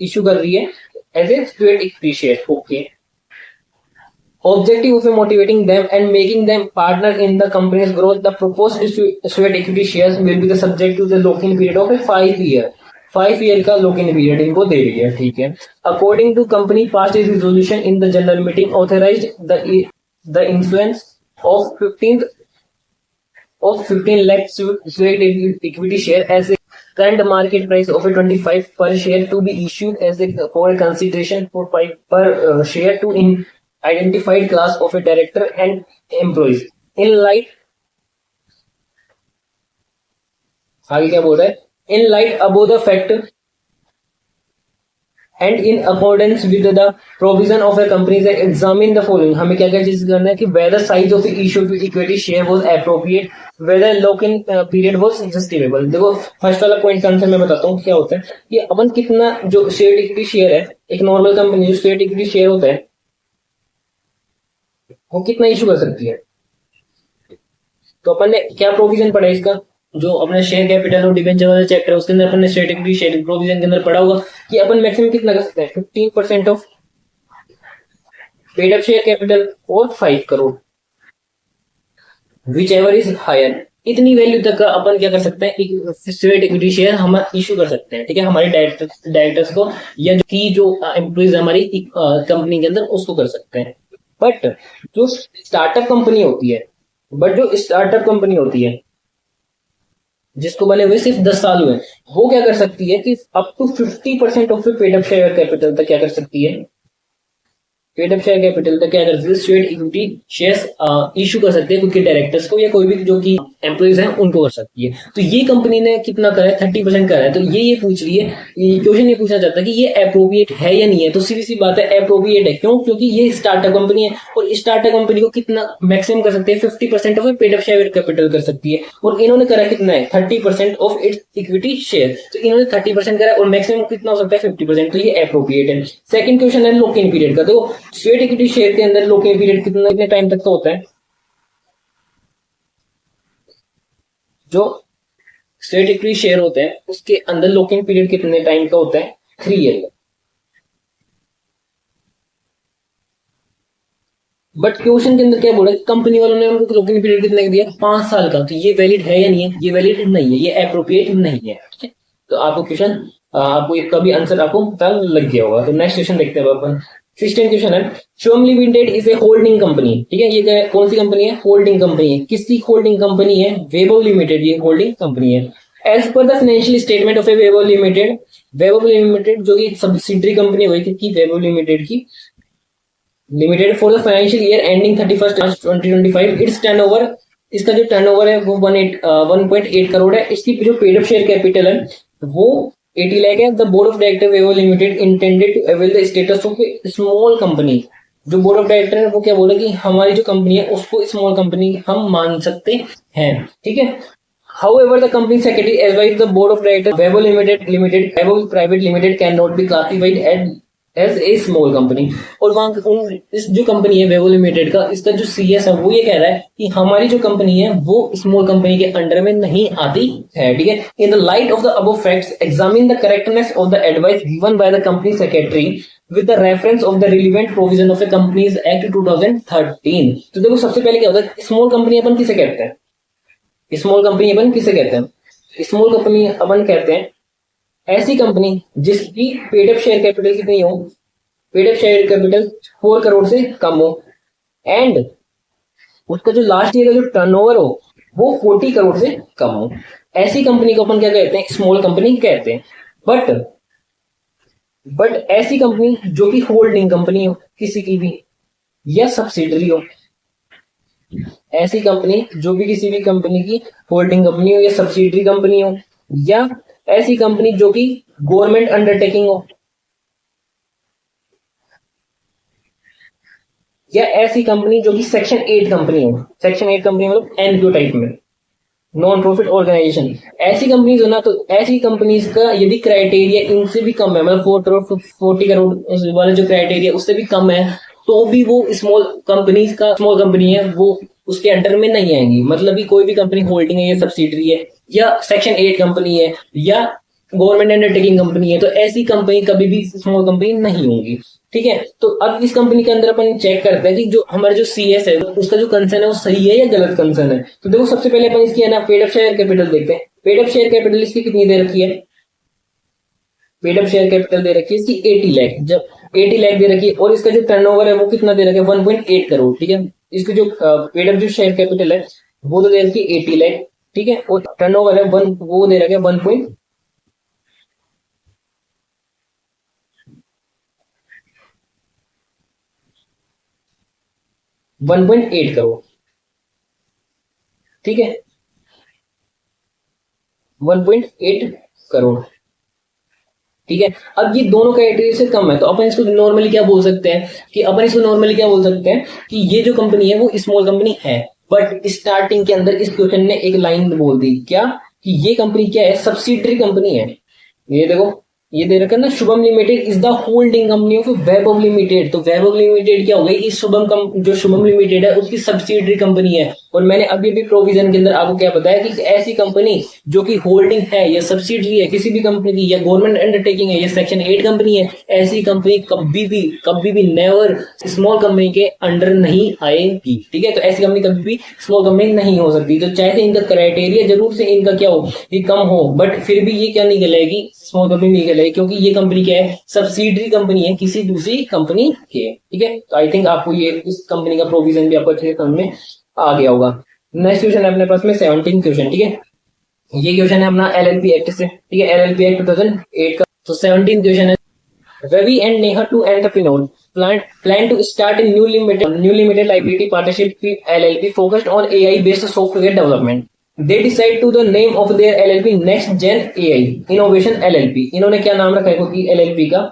इशू कर रही है as a sweat equity share, okay. Objective of motivating them and making them partner in the company's growth. The proposed sweat equity shares will be the subject to the lock-in period of a 5 year. 5 year का lock-in period इनको दे रही है, ठीक है। According to company past resolution in the general meeting authorized the issuance of 15 lakh sweat equity share as a current market price of a 25 per share to be issued as a for consideration for 5 per share to in identified class of a director and employees in light, आगे क्या बोल रहा है, in light above the fact and in accordance with the provision of a company that examine the following. हमें क्या क्या चीज करना है कि whether size of the issued equity share was appropriate, whether lock-in period was justifiable. देखो first वाला point का आंसर मैं बताता हूँ क्या होता है कि अपन कितना जो शेयर इक्विटी शेयर है, एक नॉर्मल कंपनी जो शेयर इक्विटी शेयर होता है वो कितना इशू कर सकती है। तो अपन ने क्या प्रोविजन पढ़ा है इसका, जो अपने शेयर कैपिटल और डिबेंचर वाला चैप्टर है उसके अंदर अपन ने स्टेट इक्विटी शेयर प्रोविजन के अंदर पढ़ा होगा कि अपन मैक्सिमम कितना कर सकते हैं, 15% of paid up share capital और 5 crore, which ever is higher. इतनी वैल्यू तक का अपन क्या कर सकते हैं, स्टेट इक्विटी शेयर हम इशू कर सकते हैं, ठीक है। हमारे डायरेक्टर्स को या जो एम्प्लॉइज हमारी कंपनी के अंदर उसको कर सकते हैं। बट जो स्टार्टअप कंपनी होती है जिसको बने हुए सिर्फ 10 साल हुए, वो क्या कर सकती है कि up to 50% of paid up share capital तक क्या कर सकती है, पेड अप शेयर कैपिटल तक क्या कर सकती है, स्वेट इक्विटी शेयर्स इशू कर सकते हैं खुद के डायरेक्टर्स को या कोई भी जो कि एम्प्लॉइज हैं उनको कर सकती है। तो ये कंपनी ने कितना करा है, 30% करा है। तो ये पूछ रही है, ये क्वेश्चन ये पूछना चाहता है कि ये अप्रोप्रिएट है या नहीं है। तो सीधी सी बात है, अप्रोप्रिएट है। क्यों? क्योंकि ये स्टार्टअप कंपनी है और स्टार्टअप कंपनी को कितना मैक्सिमम कर सकती है, 50% of paid up share capital कर सकती है। और इन्होंने करा कितना है, 30% ऑफ इट्स इक्विटी शेयर। तो इन्होंने 30% करा और मैक्सिमम कितना हो सकता है, 50%। तो ये अप्रोप्रिएट है। सेकंड क्वेश्चन है लॉक इन पीरियड का। तो स्वेट इक्विटी शेयर के अंदर लॉक इन पीरियड कितने टाइम तक तो होता है, जो स्टेट इक्विटी शेयर होते हैं उसके अंदर लॉक इन पीरियड कितने टाइम का होता है, 3 ईयर का। बट क्वेश्चन के अंदर क्या बोला, कंपनी वालों ने उनको लॉक इन पीरियड कितने दिया, 5 साल का। तो ये वैलिड है या नहीं है, ये वैलिड नहीं है, ये अप्रोप्रिएट नहीं है, ठीक है। तो आपको क्वेश्चन आपको इसका भी आंसर आपको पता लग गया होगा। तो नेक्स्ट क्वेश्चन देखते हैं अपन। 16 क्वेश्चन है, Shyom limited is a holding company, ठीक है। ये कौन सी कंपनी है, होल्डिंग कंपनी है। किसकी होल्डिंग कंपनी है, वैभव लिमिटेड, ये होल्डिंग कंपनी है। As per the financial statement of a Vaibhav limited जो कि सब्सिडरी कंपनी हुई थी Vaibhav limited for the financial year ending 31 March 2025, its turnover, इसका जो टर्नओवर है वो 1.8 करोड़ है। इसकी जो पेड अप शेयर कैपिटल है वो 80 लाख है। The board of director Vaibhav limited intended to avail the status of a small company. जो बोर्ड ऑफ डायरेक्टर है वो क्या बोला कि हमारी जो कंपनी है उसको स्मॉल कंपनी हम मान सकते हैं, ठीक है। However, the company secretary advised the board of directors Vaibhav Limited Vaibhav Private Limited cannot be classified as a small company. और वहां इस जो कंपनी है वेवो लिमिटेड का, इसका जो सीएस है वो ये कह रहा है कि हमारी जो कंपनी है वो स्मॉल कंपनी के अंडर में नहीं आती है। ठीक है, in the light of the above facts examine the correctness of the advice given by the company secretary with the reference of the relevant provision of the companies act 2013। तो देखो सबसे पहले क्या होता है, स्मॉल कंपनी अपन किसे कहते हैं? स्मॉल कंपनी अपन किसे कहते हैं? स्मॉल कंपनी अपन कहते हैं ऐसी कंपनी जिसकी पेड अप शेयर कैपिटल कितनी हो, paid up share capital 4 crore से कम हो, एंड उसका जो लास्ट ईयर का जो टर्नओवर हो वो 40 करोड़ से कम हो। ऐसी कंपनी को अपन क्या कहते हैं? स्मॉल कंपनी कहते हैं। बट ऐसी कंपनी जो कि होल्डिंग कंपनी हो किसी की भी, या सब्सिडरी हो, ऐसी कंपनी जो भी किसी भी कंपनी की होल्डिंग कंपनी हो या सब्सिडरी कंपनी हो, या ऐसी कंपनी जो कि गवर्नमेंट अंडरटेकिंग हो, या ऐसी कंपनी जो कि सेक्शन 8 कंपनी हो। सेक्शन 8 कंपनी मतलब एनपीओ टाइप में, नॉन प्रॉफिट ऑर्गेनाइजेशन। ऐसी कंपनीज हो ना, तो ऐसी कंपनीज का यदि क्राइटेरिया इनसे भी कम है, मतलब 40 करोड़ वाला जो क्राइटेरिया उससे भी कम है, तो भी वो स्मॉल कंपनी है, वो उसके अंडर में नहीं आएंगी। मतलब कि कोई भी कंपनी होल्डिंग है या सब्सिडरी है या सेक्शन 8 कंपनी है या गवर्नमेंट अंडरटेकिंग कंपनी है, तो ऐसी कंपनी कभी भी स्मॉल कंपनी नहीं होगी। ठीक है, तो अब इस कंपनी के अंदर अपन चेक करते हैं कि जो हमारा जो सीएस है उसका जो कंसर्न है वो सही है या गलत कंसर्न है। तो देखो सबसे पहले अपन इसकी है ना पेड अप शेयर कैपिटल देखते हैं। पेड अप शेयर कैपिटल इसकी कितनी दे रखी है? पेड अप शेयर कैपिटल दे रखी है इसकी 80 लाख। जब 80 लाख दे रखी है और इसका जो टर्नओवर है वो कितना दे रखा है? 1.8 करोड़। ठीक है, इसकी जो पेड अप जो शेयर कैपिटल है वो तो दे रखी है 80 लाख। ठीक है, और टर्नओवर है वो दे रखा है 1.8 करोड़। ठीक है, 1.8 करोड़। ठीक है, अब ये दोनों क्राइटेरिया से कम है, तो अपन इसको नॉर्मली क्या बोल सकते हैं कि ये जो कंपनी है वो स्मॉल कंपनी है। बट स्टार्टिंग के अंदर इस क्वेश्चन ने एक लाइन बोल दी क्या, कि ये कंपनी क्या है? सब्सिडरी कंपनी है। ये देखो, ये दे रखा है ना, Shubham limited is the holding company of Vaibhav limited. तो वैभव लिमिटेड क्या हो गई? इस जो शुभम लिमिटेड है उसकी सब्सिडरी कंपनी है। और मैंने अभी भी प्रोविजन के अंदर आपको क्या बताया कि ऐसी कंपनी जो कि होल्डिंग है या सब्सिडरी है किसी भी कंपनी की, या गवर्नमेंट अंडरटेकिंग है या सेक्शन 8 कंपनी है, ऐसी कंपनी कभी भी नेवर स्मॉल कंपनी के अंडर नहीं आएगी। ठीक है, तो ऐसी कंपनी कभी भी स्मॉल कंपनी नहीं हो सकती। तो चाहे इनका क्राइटेरिया जरूर से इनका क्या हो, ये कम हो, बट फिर भी ये क्या नहीं कहलाएगी? स्मॉल कंपनी नहीं कहलाएगी, क्योंकि ये कंपनी क्या है? सब्सिडरी कंपनी है किसी दूसरी कंपनी के। ठीक है, तो आई थिंक आपको ये इस कंपनी का प्रोविजन भी आपको अच्छे से समझ में आ गया होगा। नेक्स्ट क्वेश्चन है अपने पास में 17 क्वेश्चन। ठीक है, ये क्वेश्चन है अपना एलएलपी एक्ट से। ठीक है, एलएलपी एक्ट 2008 का। तो 17 क्वेश्चन है, Ravi and Neha, two entrepreneurs, plan to start a new limited liability partnership with LLP focused on AI-based software development. They decide to the name of their LLP Next Gen AI Innovation LLP. इन्होंने क्या नाम रखा है क्योंकि LLP का?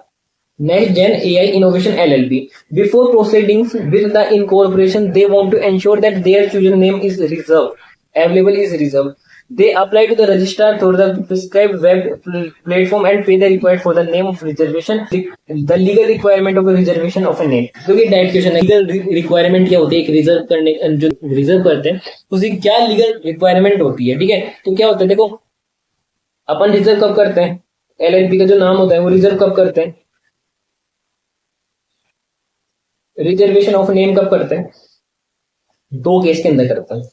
Next Gen AI Innovation LLP. Before proceeding with the incorporation, they want to ensure that their chosen name is reserved. They apply to the registrar through the prescribed web platform and pay the required for the name of reservation. The legal requirement of a reservation of a name. क्योंकि direct question है, legal requirement क्या होती है? एक reserve करने, जो reserve करते हैं उसकी क्या लीगल रिक्वायरमेंट होती है? ठीक है, तो क्या होता है देखो, अपन रिजर्व कब करते हैं? एलएलपी का जो नाम होता है वो रिजर्व कब करते हैं? रिजर्वेशन ऑफ नेम कब करते हैं? 2 केस के अंदर करते हैं।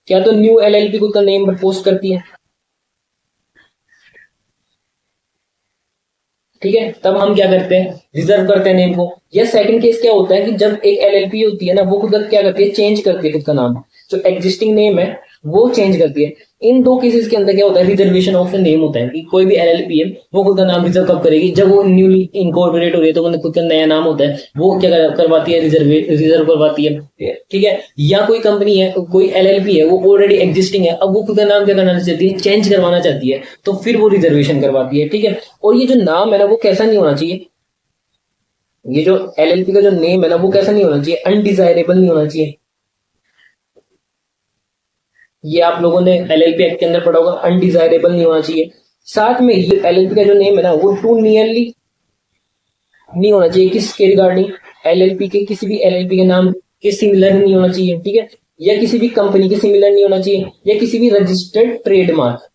क्या तो न्यू एलएलपी को नेम प्रपोज करती है, ठीक है, तब हम क्या करते हैं? रिजर्व करते हैं नेम को। या सेकंड केस क्या होता है कि जब एक एलएलपी होती है ना, वो खुद क्या करती है? चेंज करती है खुद का नाम, जो एग्जिस्टिंग नेम है वो चेंज करती है। इन 2 केसेस के अंदर क्या होता है? रिजर्वेशन ऑफ द नेम होता है कि कोई भी एलएलपी है वो खुद का नाम रिजर्व कब करेगी? जब वो न्यूली इनकॉर्पोरेट हो रही है, तो खुद का नया नाम होता है, वो क्या करवाती है? रिजर्व करवाती है। ठीक है, या कोई कंपनी है, कोई एलएलपी है, वो ऑलरेडी एग्जिस्टिंग है, अब वो खुद का नाम क्या करना चाहती है? चेंज करवाना चाहती है, तो फिर वो रिजर्वेशन करवाती है। ठीक है, और ये जो नाम है ना वो कैसा नहीं होना चाहिए? ये जो एलएलपी का जो नेम है ना वो कैसा नहीं होना चाहिए? अनडिजायरेबल नहीं होना चाहिए। ये आप लोगों ने एलएलपी एक्ट के अंदर पढ़ा होगा, अनडिजायरेबल नहीं होना चाहिए। साथ में ये एलएलपी का जो नेम है ना वो टू नियरली नहीं होना चाहिए किसके रिगार्डिंग, एलएलपी के, किसी भी एलएलपी के नाम के सिमिलर नहीं होना चाहिए, ठीक है, या किसी भी कंपनी के सिमिलर नहीं होना चाहिए, या किसी भी रजिस्टर्ड ट्रेडमार्क,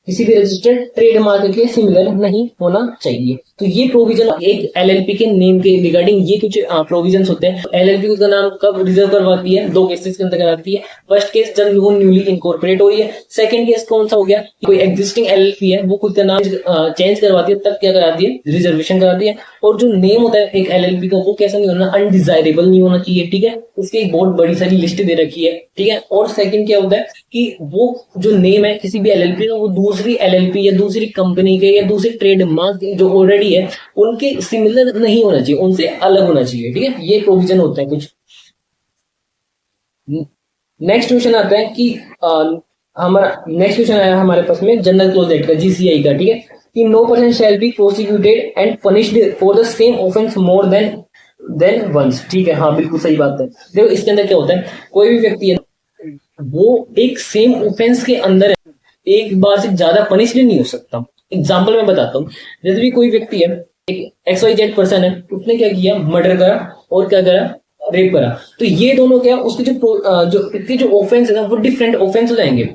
किसी भी रजिस्टर्ड ट्रेडमार्क के सिमिलर नहीं होना चाहिए। तो ये प्रोविजन एक एलएलपी के नेम के रिगार्डिंग ये कुछ प्रोविजन होते हैं। एलएलपी का नाम कब रिजर्व करवाती है, दो केसेस के अंदर कराती है। फर्स्ट केस जब वो न्यूली इनकॉर्पोरेट हो रही है। सेकंड केस कौन सा हो गया, कोई एग्जिस्टिंग एलएलपी है वो खुद का नाम चेंज करवाती है, तब क्या कराती है, रिजर्वेशन कराती है। और जो नेम होता है एक एलएलपी का वो कैसा नहीं होना, अनडिजायरेबल नहीं होना चाहिए, ठीक है, उसकी एक बहुत बड़ी सारी लिस्ट दे रखी है, ठीक है। और सेकंड क्या होता है कि वो जो नेम है किसी भी एलएलपी का वो दूसरी एलएलपी या दूसरी कंपनी के या दूसरे ट्रेडमार्क जो ऑलरेडी है उनके सिमिलर नहीं होना चाहिए, उनसे अलग होना चाहिए, ठीक है। ये प्रोविजन होता है कुछ। नेक्स्ट क्वेश्चन आता है कि हमारा नेक्स्ट क्वेश्चन आया हमारे पास में जनरल क्लोज एक्ट का, जीसीआई का, ठीक है, कि no person shall be prosecuted and punished for the same offence more than once, ठीक है। हाँ बिल्कुल सही बात है। देखो इसके अंदर क्या होता है, कोई भी व्यक्ति है वो एक सेम ऑफेंस के अंदर एक बार से ज्यादा पनिश नहीं हो सकता। एग्जाम्पल मैं बताता हूँ, जैसे भी कोई व्यक्ति है, एक XYZ पर्सन है, उसने क्या किया, मर्डर करा और क्या करा, रेप करा, तो ये दोनों क्या उसके जो ऑफेंस है ना वो डिफरेंट ऑफेंस हो जाएंगे।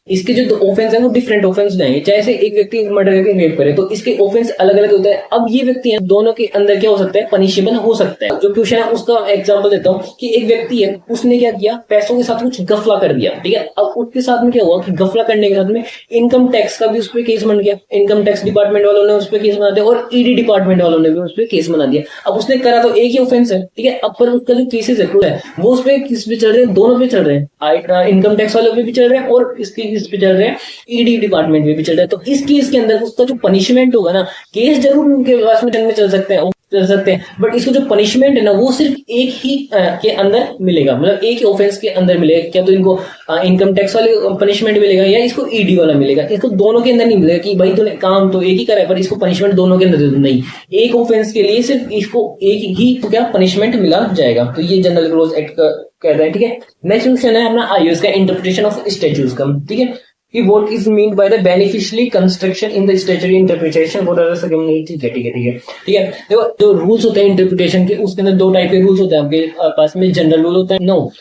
इसके जो ऑफेंस है वो डिफरेंट ऑफेंस जाएंगे। जैसे एक व्यक्ति मर्डर करके रेप करे तो इसके ऑफेंस अलग अलग होता है। अब ये व्यक्ति है दोनों के अंदर क्या हो सकता है, पनिशेबल हो सकता है। जो क्वेश्चन है उसका एग्जांपल देता हूँ कि एक व्यक्ति है उसने क्या किया, पैसों के साथ कुछ गफला कर दिया, ठीक है। अब उसके साथ में क्या हुआ कि गफला करने के साथ में इनकम टैक्स का भी उस पर केस बन गया, इनकम टैक्स डिपार्टमेंट वालों ने उस पर केस बना दिया और ईडी डिपार्टमेंट वालों ने भी उस पर केस बना दिया। अब उसने करा तो एक ही ऑफेंस है, ठीक है। अब पर उसका जो केसेस है वो उस पर किस पे चल रहे हैं, दोनों पे चल रहे हैं, इनकम टैक्स वालों पे भी चल रहे हैं और इसके किस पे चल रहे हैं, ईडी डिपार्टमेंट में भी चल रहा है। तो इस केस के अंदर उसका जो पनिशमेंट होगा ना, केस जरूर उनके पास में चल सकते हैं बट इसको जो पनिशमेंट है ना वो सिर्फ एक ही के अंदर मिलेगा, मतलब एक ही ऑफेंस के अंदर मिलेगा। क्या तो इनको इनकम टैक्स वाले पनिशमेंट मिलेगा या इसको ईडी वाला मिलेगा, इसको दोनों के अंदर नहीं मिलेगा कि भाई तूने काम तो एक ही करा है पर इसको पनिशमेंट दोनों के अंदर दे दो, नहीं, एक ऑफेंस के लिए सिर्फ इसको एक ही तो क्या पनिशमेंट मिला जाएगा। तो ये जनरल क्लोज एक्ट कहता है, ठीक है। नेक्स्ट क्वेश्चन है अपना आईओएस का, इंटरप्रिटेशन ऑफ स्टैट्यूज का, ठीक है, कि what is meant by the beneficially construction in the statutory interpretation, what are the ठीक है। देखो जो रूल्स होते हैं इंटरप्रिटेशन के उसके अंदर दो टाइप के रूल्स होते हैं आपके पास में, जनरल रूल होता है, नो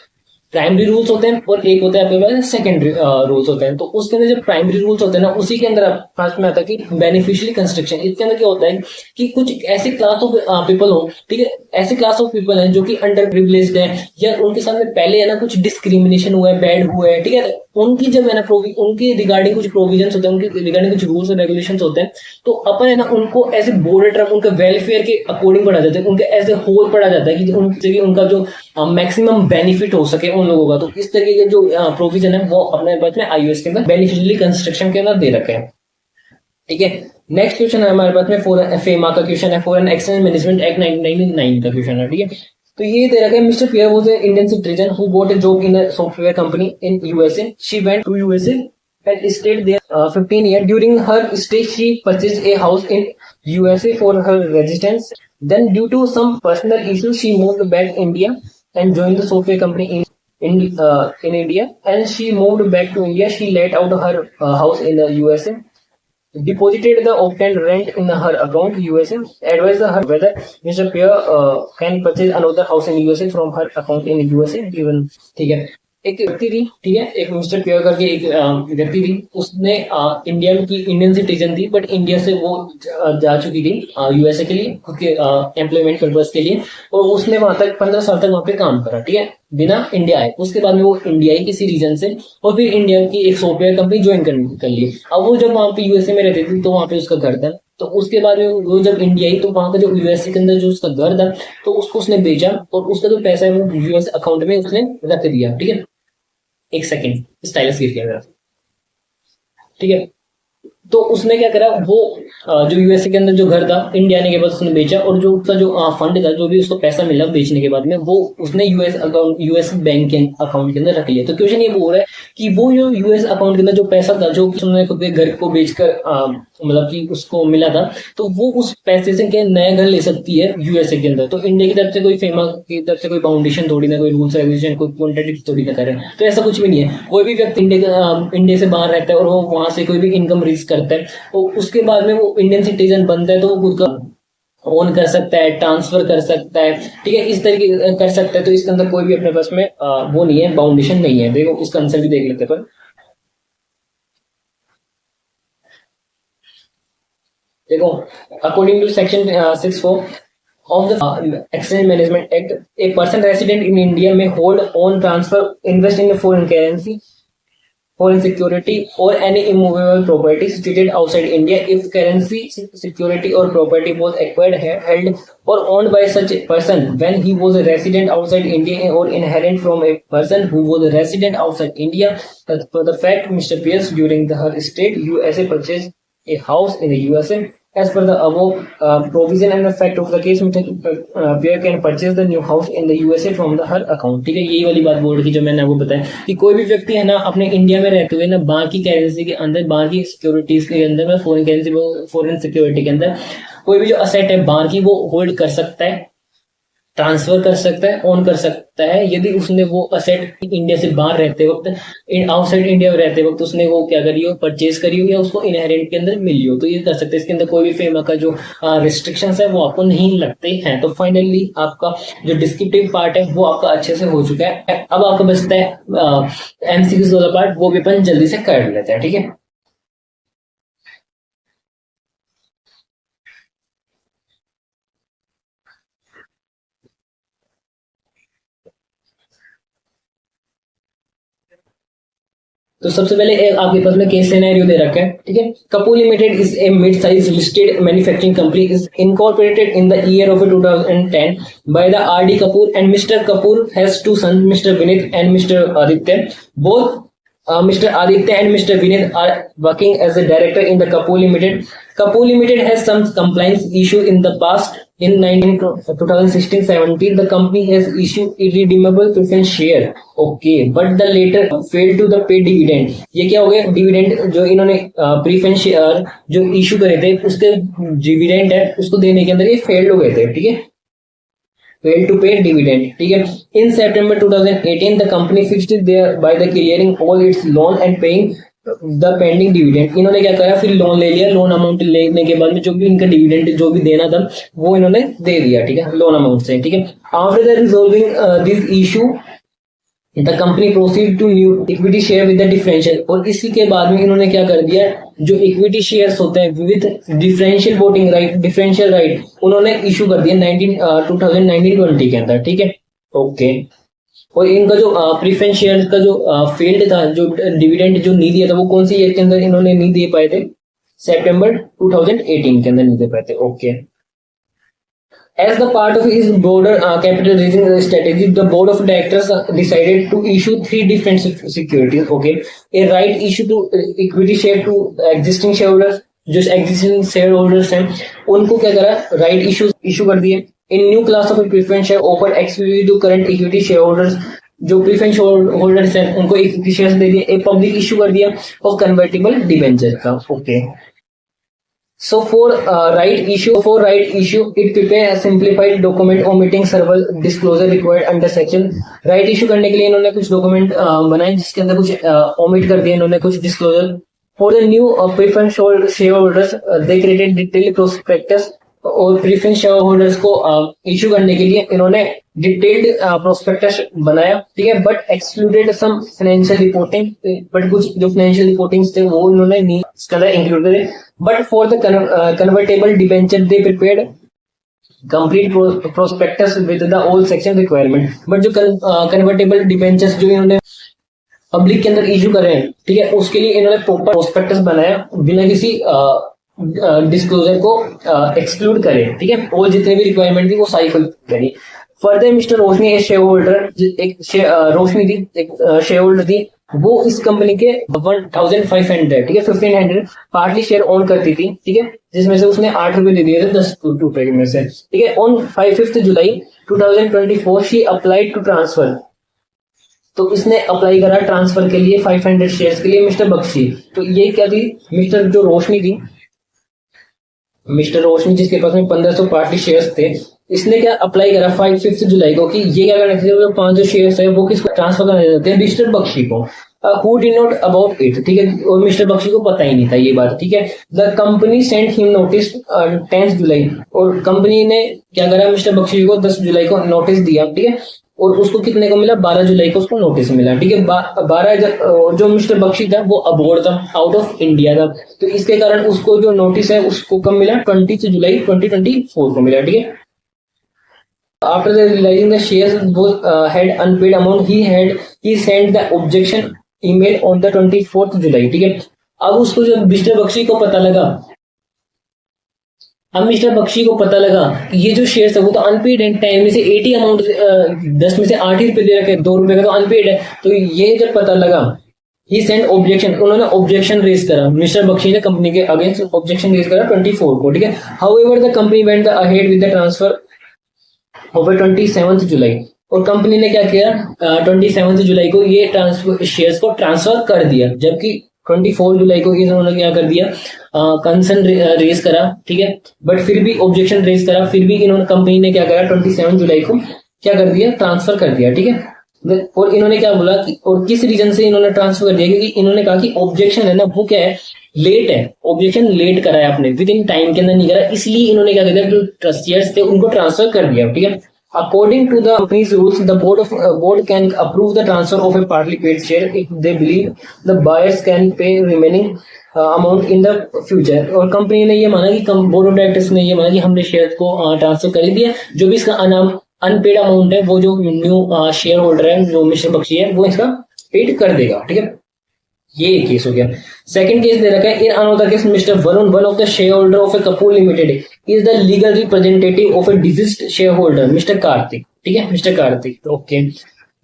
प्राइमरी रूल्स होते हैं और एक होता है आपके पास सेकेंडरी रूल्स होते हैं। तो उसके अंदर जो प्राइमरी रूल्स होते हैं ना उसी के अंदर फर्स्ट में आता है कि बेनिफिशियली कंस्ट्रक्शन। इसके अंदर क्या होता है कि कुछ ऐसे क्लास ऑफ पीपल हो, ठीक है, ऐसे क्लास ऑफ पीपल हैं जो कि अंडर प्रिविलेज्ड है या उनके सामने पहले है ना कुछ डिस्क्रिमिनेशन हुआ है, बैड हुआ है, ठीक है, उनकी जब है ना उनके रिगार्डिंग कुछ प्रोविजन होते हैं, उनके रिगार्डिंग कुछ रूल्स और रेगुलेशन होते हैं, तो अपन है ना उनको ऐसे बोर्डर टर्म उनके वेलफेयर के अकॉर्डिंग पढ़ा जाता है, उनके एज ए होल पढ़ा जाता है कि उनसे भी उनका जो मैक्सिमम बेनिफिट हो सके उन लोगों का। तो इस तरीके के जो प्रोविजन है वो अपने पास में आईओएस के अंदर बेनिफिशियली कंस्ट्रक्शन के अंदर दे रखे हैं, ठीक है। नेक्स्ट क्वेश्चन है हमारे पास में फेमा का क्वेश्चन है, फॉरेन एक्सचेंज मैनेजमेंट एक्ट 1999 का क्वेश्चन है, ठीक है। तो ये दे रखा है, mister Pier was an Indian citizen who bought a job in a software company in USA, she went to USA and stayed there 15 years. During her stay she purchased a house in USA for her residence. Then due to some personal issues she moved back India and joined the software company in India, and she moved back to India. She let out her house in the USA, deposited the obtained rent in her account USA, advised her whether Mr. Pierre can purchase another house in USA from her account in USA even, ठीक है। एक व्यक्ति थी, ठीक है, एक mister पियर करके एक व्यक्ति थी, उसने इंडियन सिटीजन थी बट इंडिया से वो जा चुकी थी यूएसए के लिए खुद के एम्प्लॉयमेंट पर्पज के लिए, और उसने वहां तक 15 साल तक वहां पे काम करा, ठीक है, बिना इंडिया आए। उसके बाद में वो इंडिया ही किसी रीजन से और फिर इंडिया की एक सॉफ्टवेयर कंपनी ज्वाइन कर ली। अब वो जब वहां पे यूएसए में रहती थी तो वहां पे उसका घर था, तो उसके बाद में वो जब इंडिया आई तो वहां का जो यूएसए के अंदर जो उसका घर था तो उसको उसने बेचा और उसका जो पैसा है वो यूएस अकाउंट में उसने रख दिया, ठीक है। एक सेकेंड स्टाइलस गिर गया मेरा, ठीक है। तो उसने क्या करा, वो जो यूएसए के अंदर जो घर था इंडिया आने के बाद उसने बेचा और जो उसका जो फंड था जो भी उसको पैसा मिला बेचने के बाद में वो उसने यूएस बैंक के अकाउंट के अंदर रख लिया। तो क्वेश्चन ये बोल रहा है कि वो जो यूएस अकाउंट के अंदर जो पैसा था जो उसने खुद के घर को बेचकर मतलब कि उसको मिला था, तो वो उस पैसे से क्या नया घर ले सकती है यूएसए के अंदर। तो इंडिया की तरफ से कोई फेमा की तरफ से कोई फाउंडेशन थोड़ी ना, कोई रूल्स रेगुलेशन, कोई कॉन्ट्रैक्ट थोड़ी ना करे, तो ऐसा कुछ भी नहीं है। कोई भी व्यक्ति इंडिया से बाहर रहता है और वो वहां से कोई भी इनकम रीच करता है, तो उसके बाद में वो इंडियन सिटीजन बनता है, तो वो खुद का ओन कर सकता है, ट्रांसफर कर सकता है, ठीक है, इस तरीके कर सकता है। तो इसके अंदर कोई भी अपने पास में वो नहीं है, बाउंडेशन नहीं है। देखो इसका आंसर भी देख लेते हैं पर देखो, according to section 6(4) of the Exchange Management Act, a person resident in India may hold, own, transfer, invest in a foreign currency, foreign security, or any immovable property situated outside India if currency, security, or property was acquired, held, or owned by such a person when he was a resident outside India or inherent from a person who was a resident outside India. As per the fact, Mr. Pierce during her stay USA purchased a house in the USA. As per the above provision and the fact of the case, Mr. Pierre can purchase the new house in the USA from the her account. ठीक है, यही वाली बात बोल रही थी जो मैंने आपको बताया कि कोई भी व्यक्ति है ना अपने इंडिया में रहते हुए ना बाहर की करेंसी के अंदर, बाहर की सिक्योरिटीज के अंदर में, फॉरेन करेंसी, फॉरेन सिक्योरिटी के अंदर कोई भी जो असेट है बाहर की वो होल्ड कर सकता है, ट्रांसफर कर सकता है, ऑन कर सकता है, यदि उसने वो असेट इंडिया से बाहर रहते वक्त, आउटसाइड इंडिया में रहते वक्त उसने वो क्या करी हो, परचेज करी हो या उसको इनहेरेंट के अंदर मिली हो, तो ये कर सकते हैं। इसके अंदर कोई भी फेमा का जो रिस्ट्रिक्शंस है वो आपको नहीं लगते हैं। तो फाइनली आपका जो डिस्क्रिप्टिव पार्ट है वो आपका अच्छे से हो चुका है। अब आपका बचता है एमसीक्यूज वाला पार्ट, वो भी अपन जल्दी से कर लेते हैं, ठीक है। तो सबसे पहले आपके पास में केस सिनेरियो दे रखा है, ठीक है। Kapoor limited is a mid size listed manufacturing company, is incorporated in the year of 2010 by the R D Kapoor and mister Kapoor has two sons, mister Vineet and mister Aditya. Both Mr. Aditya and Mr. Vinith are working as a director in the Kapoor Limited. Kapoor Limited has some compliance issue in the past. In 2016-17, the company has issued irredeemable preference share. Okay, but the later failed to the pay dividend. ये क्या हो गया? Dividend जो इन्होंने preference share जो issue करे थे उसके डिविडेंड है उसको देने के अंदर ये फेल्ड हो गए थे, ठीक है। failed to pay dividend, ठीक है। In September 2018, the company fixed it there by the clearing all its loan and paying the pending dividend. इन्होंने क्या करा, फिर लोन ले लिया, लोन अमाउंट लेने के बाद में जो भी इनका डिविडेंड जो भी देना था वो इन्होंने दे दिया, ठीक है, लोन अमाउंट से, ठीक है। After the resolving this issue, the company proceed to new equity share with the differential, और इसी के बाद में इन्होंने क्या कर दिया, जो इक्विटी शेयर्स होते हैं with differential voting right, differential right उन्होंने इशू कर दिया 2019-20 के अंदर, ठीक है, ओके। और इनका जो प्रीफरेंस शेयर का जो फेल्ड था, जो डिविडेंड जो नहीं दिया था, वो कौन सी ईयर के अंदर इन्होंने नहीं दे पाए थे, सितंबर 2018 के अंदर नहीं दे पाए थे, okay. As the part of its broader capital raising strategy, the board of directors decided to issue 3 different securities. Okay, a right issue to equity share to existing shareholders. जो existing shareholders हैं उनको क्या करा, right issue कर दिए। In new class of a preference share offered exclusively to current equity shareholders. जो preference holders हैं उनको इक्विटी शेयर्स दे दिए। एक पब्लिक इशू कर दिया और कन्वर्टेबल डिबेंचर का, okay. So for right issue, it prepare a simplified document omitting several disclosure required under section. Right issue करने के लिए इन्होंने कुछ डॉक्यूमेंट बनाए जिसके अंदर कुछ omit कर दिए इन्होंने कुछ disclosure. For the new preference shareholders, they created detailed prospectus, और प्रीफरेंस शेयर होल्डर्स को इशू करने के लिए इन्होंने डिटेल्ड प्रोस्पेक्टस बनाया, ठीक है, but excluded some financial reporting, but कुछ जो फाइनेंशियल रिपोर्टिंग्स थे वो इन्होंने नहीं इसके अंदर इंक्लूड करे। But for the convertible debenture they prepared complete prospectus with the all section requirement. But जो कन्वर्टेबल डिबेंचर्स जो इन्होंने पब्लिक के अंदर इशू करे हैं, ठीक है, उसके लिए इन्होंने प्रॉपर प्रोस्पेक्टस बनाया बिना किसी डिस्क्लोजर को एक्सक्लूड करे, ठीक है, और जितने भी रिक्वायरमेंट थी वो सारी फुल करी। फर्दर मिस्टर रोशनी शेयर होल्डर, एक रोशनी थी, एक शेयर होल्डर थी, वो इस कंपनी के 1500, ठीक है, 1500 पार्टली शेयर ओन करती थी, ठीक है, जिसमें से उसने 8 रुपए दे दिए थे 10 रुपए में से, ठीक है। On 5 July 2024 she applied to transfer, तो इसने अप्लाई करा ट्रांसफर के लिए 500 शेयर्स के लिए मिस्टर बख्शी। तो ये क्या थी, मिस्टर जो रोशनी थी मिस्टर रोशनी जिसके पास में 1500 पार्टली शेयर्स थे, इसने क्या अप्लाई करा 5 जुलाई को कि ये क्या करना चाहिए, जो 500 शेयर्स है वो किसको ट्रांसफर करने देते हैं, मिस्टर बख्शी को। Who did not about it, ठीक है, और मिस्टर बख्शी को पता ही नहीं था ये बात, ठीक है। The company sent him notice 10 जुलाई, और कंपनी ने क्या करा, मिस्टर बख्शी को 10 जुलाई को नोटिस दिया, ठीक है, और उसको कितने को मिला, 12 जुलाई को उसको नोटिस मिला, ठीक है। 12 जो मिस्टर बख्शी था वो अबोर्ड था, आउट ऑफ इंडिया था, तो इसके कारण उसको जो नोटिस है उसको कब मिला, 20 जुलाई 2024 को मिला, ठीक है। After realizing the shares had unpaid amount, he sent the objection email on the 24th July, ठीक है। अब उसको जब मिस्टर बख्शी को पता लगा, कि ये जो शेयर्स है वो तो अनपेड है, टाइम में से 80 अमाउंट 10 में से 8 ही रुपए दे रखे, 2 रुपए का तो अनपेड है, तो ये जब पता लगा, ही सेंड ऑब्जेक्शन, उन्होंने ऑब्जेक्शन रेज करा, मिस्टर बख्शी ने कंपनी के अगेंस्ट ऑब्जेक्शन रेज करा 24 को, ठीक है। However the company went ahead with the transfer over 27 जुलाई, और कंपनी ने क्या किया, 27 जुलाई को ये ट्रांसफर शेयर्स को ट्रांसफर कर दिया, जबकि 24 जुलाई को इन्होंने क्या कर दिया, कंसर्न रेज करा, ठीक है, बट फिर भी ऑब्जेक्शन रेज करा, फिर भी इन्होंने कंपनी ने क्या करा, 27 जुलाई को क्या कर दिया, ट्रांसफर कर दिया, ठीक है। और इन्होंने क्या बोला कि, और किस रीजन से इन्होंने ट्रांसफर कर दिया, क्योंकि इन्होंने कहा कि ऑब्जेक्शन है ना वो क्या है, लेट है, ऑब्जेक्शन लेट करा है आपने, विद इन टाइम के अंदर नहीं करा, इसलिए इन्होंने क्या कर दिया, जो ट्रस्टियर्स थे उनको ट्रांसफर कर दिया, ठीक है। According to the company's rules, the board can approve the transfer of a partly paid share if they believe the buyers can pay remaining amount in the future। और कंपनी ने ये माना कि बोर्ड ऑफ डायरेक्टर्स ने ये माना कि हमने शेयर को ट्रांसफर कर दिया, जो भी इसका अनपेड अमाउंट है वो जो न्यू शेयर होल्डर है जो मिस्टर बख्शी है वो इसका पेड कर देगा, ठीक है। ये केस हो गया। सेकंड केस दे रखा है, in another case mister Varun, one of the share holder of A Kapoor limited, is the legal representative of A diseased share holder mister Kartik, ठीक है, मिस्टर कार्तिक, ओके।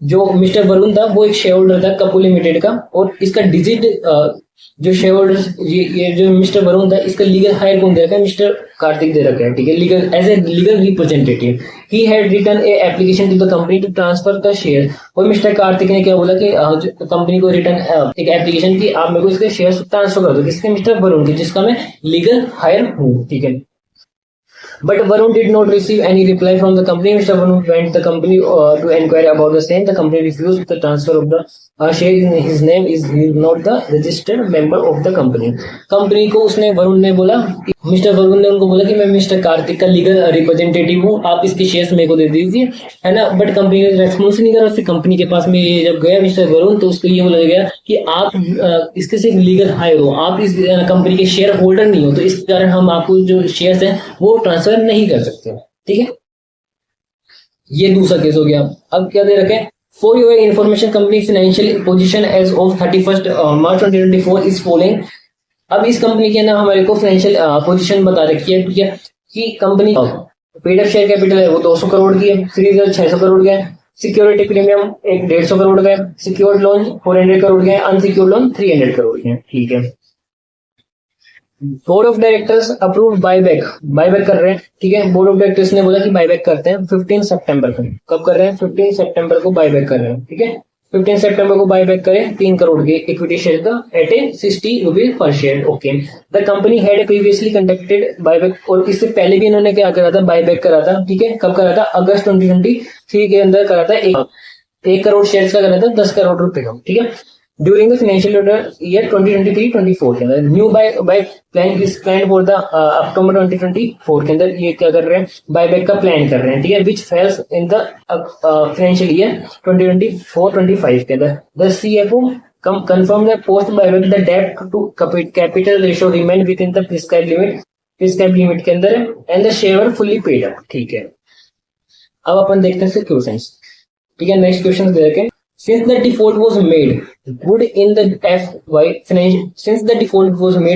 जो मिस्टर वरुण था वो एक शेयर होल्डर था कपूर लिमिटेड का, और इसका डिजीज्ड जो शेयर होल्डर ये जो मिस्टर वरुण था इसका लीगल हायर कौन दे रखा है, मिस्टर कार्तिक दे रखा है, ठीक है, legal as a legal representative. He had written a application to the company to transfer the share, और मिस्टर कार्तिक ने क्या बोला कि कंपनी को रिटर्न एक एप्लीकेशन की, आप मेरे को इसके शेयर ट्रांसफर कर दो, किसके, मिस्टर वरुण के, जिसका मैं लीगल हायर हूँ, ठीक है। But Varun did not receive any reply from the company. Mr. Varun went the company to inquire about the same. The company refused the transfer of the share in his name. Is he not the registered member of the company? Company को उसने वरुण ने बोला, mister Varun ने उनको बोला कि मैं mister Kartik का लीगल रिप्रेजेंटेटिव हूँ, आप इसके शेयर्स मेरे को दे दीजिए, है ना। बट कंपनी ने रेस्पॉन्स नहीं करा। फिर कंपनी के पास में ये जब गया मिस्टर वरुण, तो उसको ये बोला गया कि आप इसके सिर्फ लीगल हायर हो, आप इस कंपनी के शेयर होल्डर नहीं हो, तो इस कारण हम आपको जो शेयर्स हैं वो ट्रांसफर नहीं कर सकते, ठीक है। ये दूसरा केस हो गया। अब क्या दे रखे, for your information company financial position as of 31 March 2024 is following. अब इस कंपनी के ना हमारे को फाइनेंशियल पोजीशन बता रखी है, ठीक है, कि company paid up share capital है वो 200 करोड़ की है, फ्री 600 करोड़ का है, सिक्योरिटी प्रीमियम एक 150 करोड़ का है, सिक्योर्ड लोन 400 करोड़ के हैं, अनसिक्योर्ड लोन 300 करोड़ के हैं, ठीक है। Board of directors approve buyback कर रहे हैं, ठीक है। बोर्ड ऑफ डायरेक्टर्स ने बोला कि बायबैक करते हैं 15 सितंबर को। कब कर रहे हैं, 15 सितंबर को बायबैक कर रहे हैं, ठीक है। 15 सितंबर को बायबैक करें 3 करोड़ के इक्विटी शेयर का at a 60 rupees per share, okay. The company had previously conducted buyback, और इससे पहले भी इन्होंने क्या करा था, बायबैक करा था, ठीक है। कब करा था, अगस्त 2023 के अंदर करा था, 1 करोड़ शेयर का करा था 10 करोड़ रुपए का, ठीक है। ड्यूरिंग द फाइनेंशियल ईयर 2023-24 के अंदर new buy plan is plan for the October 2024 के अंदर ये क्या कर रहे हैं, बायबैक का प्लान कर रहे हैं, ठीक है, which falls in the financial year 2024-25 के अंदर। The CFO confirm the post buyback the debt to capital ratio remain within the prescribed limit के अंदर है, and the share were fully paid up, ठीक है। अब अपन देखते हैं क्वेश्चंस, ठीक है। नेक्स्ट क्वेश्चन देखें, since the default was made good in the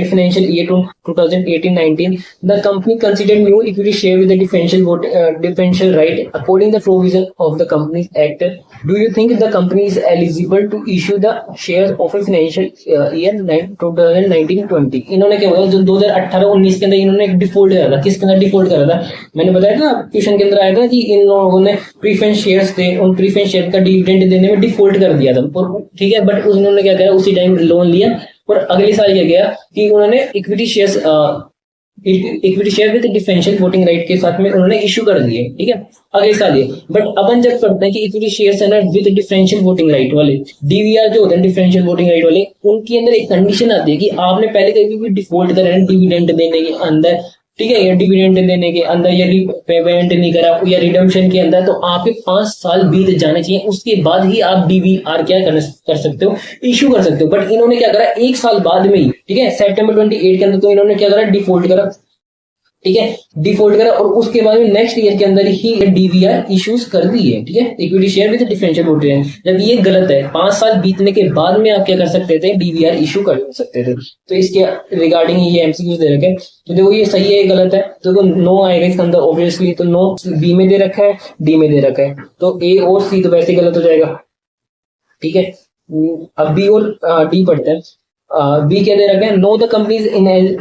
financial year 2018-19, the company considered new equity share with the differential right according the provision of the Companies Act. Do you think the company is eligible to issue the shares of a financial year 2019-20? इन्होंने क्या बोला, जो 2018-19 के अंदर इन्होंने एक default करा था, किसके अंदर डिफॉल्ट करा था, मैंने बताया था क्वेश्चन के अंदर आया था कि इन लोगों ने प्रीफरेंस शेयर्स थे, उन प्रीफरेंस शेयर का डिविडेंड देने में डिफॉल्ट कर दिया था, ठीक है। बट उन्होंने क्या किया, उसी टाइम लोन लिया, और अगले साल क्या किया कि उन्होंने equity shares equity share with differential voting right के साथ में उन्होंने इशू कर दिए, ठीक है, अगले साल ये। बट अपन जब करते हैं कि इक्विटी शेयर है ना विद डिफरेंशियल वोटिंग राइट वाले, डीवीआर जो होते हैं डिफरेंशियल वोटिंग राइट वाले, उनके अंदर एक कंडीशन आती है कि आपने पहले कभी भी डिफॉल्ट करा है डिविडेंड देने के अंदर, ठीक है, या डिविडेंड देने के अंदर या पेमेंट नहीं करा या रिडम्पशन के अंदर, तो आपके 5 साल बीत जाने चाहिए, उसके बाद ही आप डीवीआर क्या कर सकते हो, इशू कर सकते हो। बट इन्होंने क्या करा, 1 साल बाद में ही, ठीक है, सितंबर 28 के अंदर तो इन्होंने क्या करा, डिफॉल्ट करा, ठीक है, डिफॉल्ट करा, और उसके बाद में नेक्स्ट ईयर के अंदर ही डीवीआर इश्यूज कर दी है, ठीक है, equity share with differential voting. जब ये गलत है, 5 साल बीतने के बाद में आप क्या कर सकते थे, डीवीआर इशू कर सकते थे। तो इसके रिगार्डिंग ये एमसीक्यूज दे रखे हैं, तो देखो ये सही है, गलत है, तो नो आएगा इसके अंदर ऑब्वियसली, तो नो बी में दे रखा है, डी में दे रखा है, तो ए और सी तो वैसे गलत हो जाएगा, ठीक है। अब बी और डी पढ़ते हैं। बी क्या दे रखा है, no the company is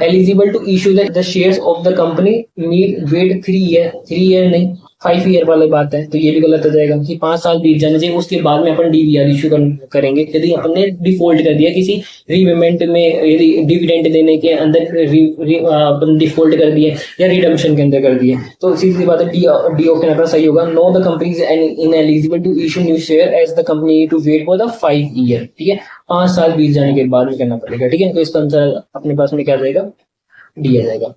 eligible to issue the shares of the company need wait 3 year नहीं 5 ईयर वाली बात है, तो ये भी गलत हो जाएगा कि 5 साल बीत जाने चाहिए, उसके बाद में अपन डीवीआर इशू करेंगे यदि अपन ने डिफॉल्ट कर दिया किसी रीपेमेंट में, यदि डिविडेंड देने के अंदर अपन डिफॉल्ट कर दिए या रिडम्पशन के अंदर कर दिए, तो सीधी बात है डी ऑप्शन अपना सही होगा। No the company is ineligible to issue new share as the company to wait for the 5 year, ठीक है, 5 साल बीत जाने के बाद में करना पड़ेगा, ठीक है। तो इसका आंसर अपने पास में क्या जाएगा, डी आ जाएगा,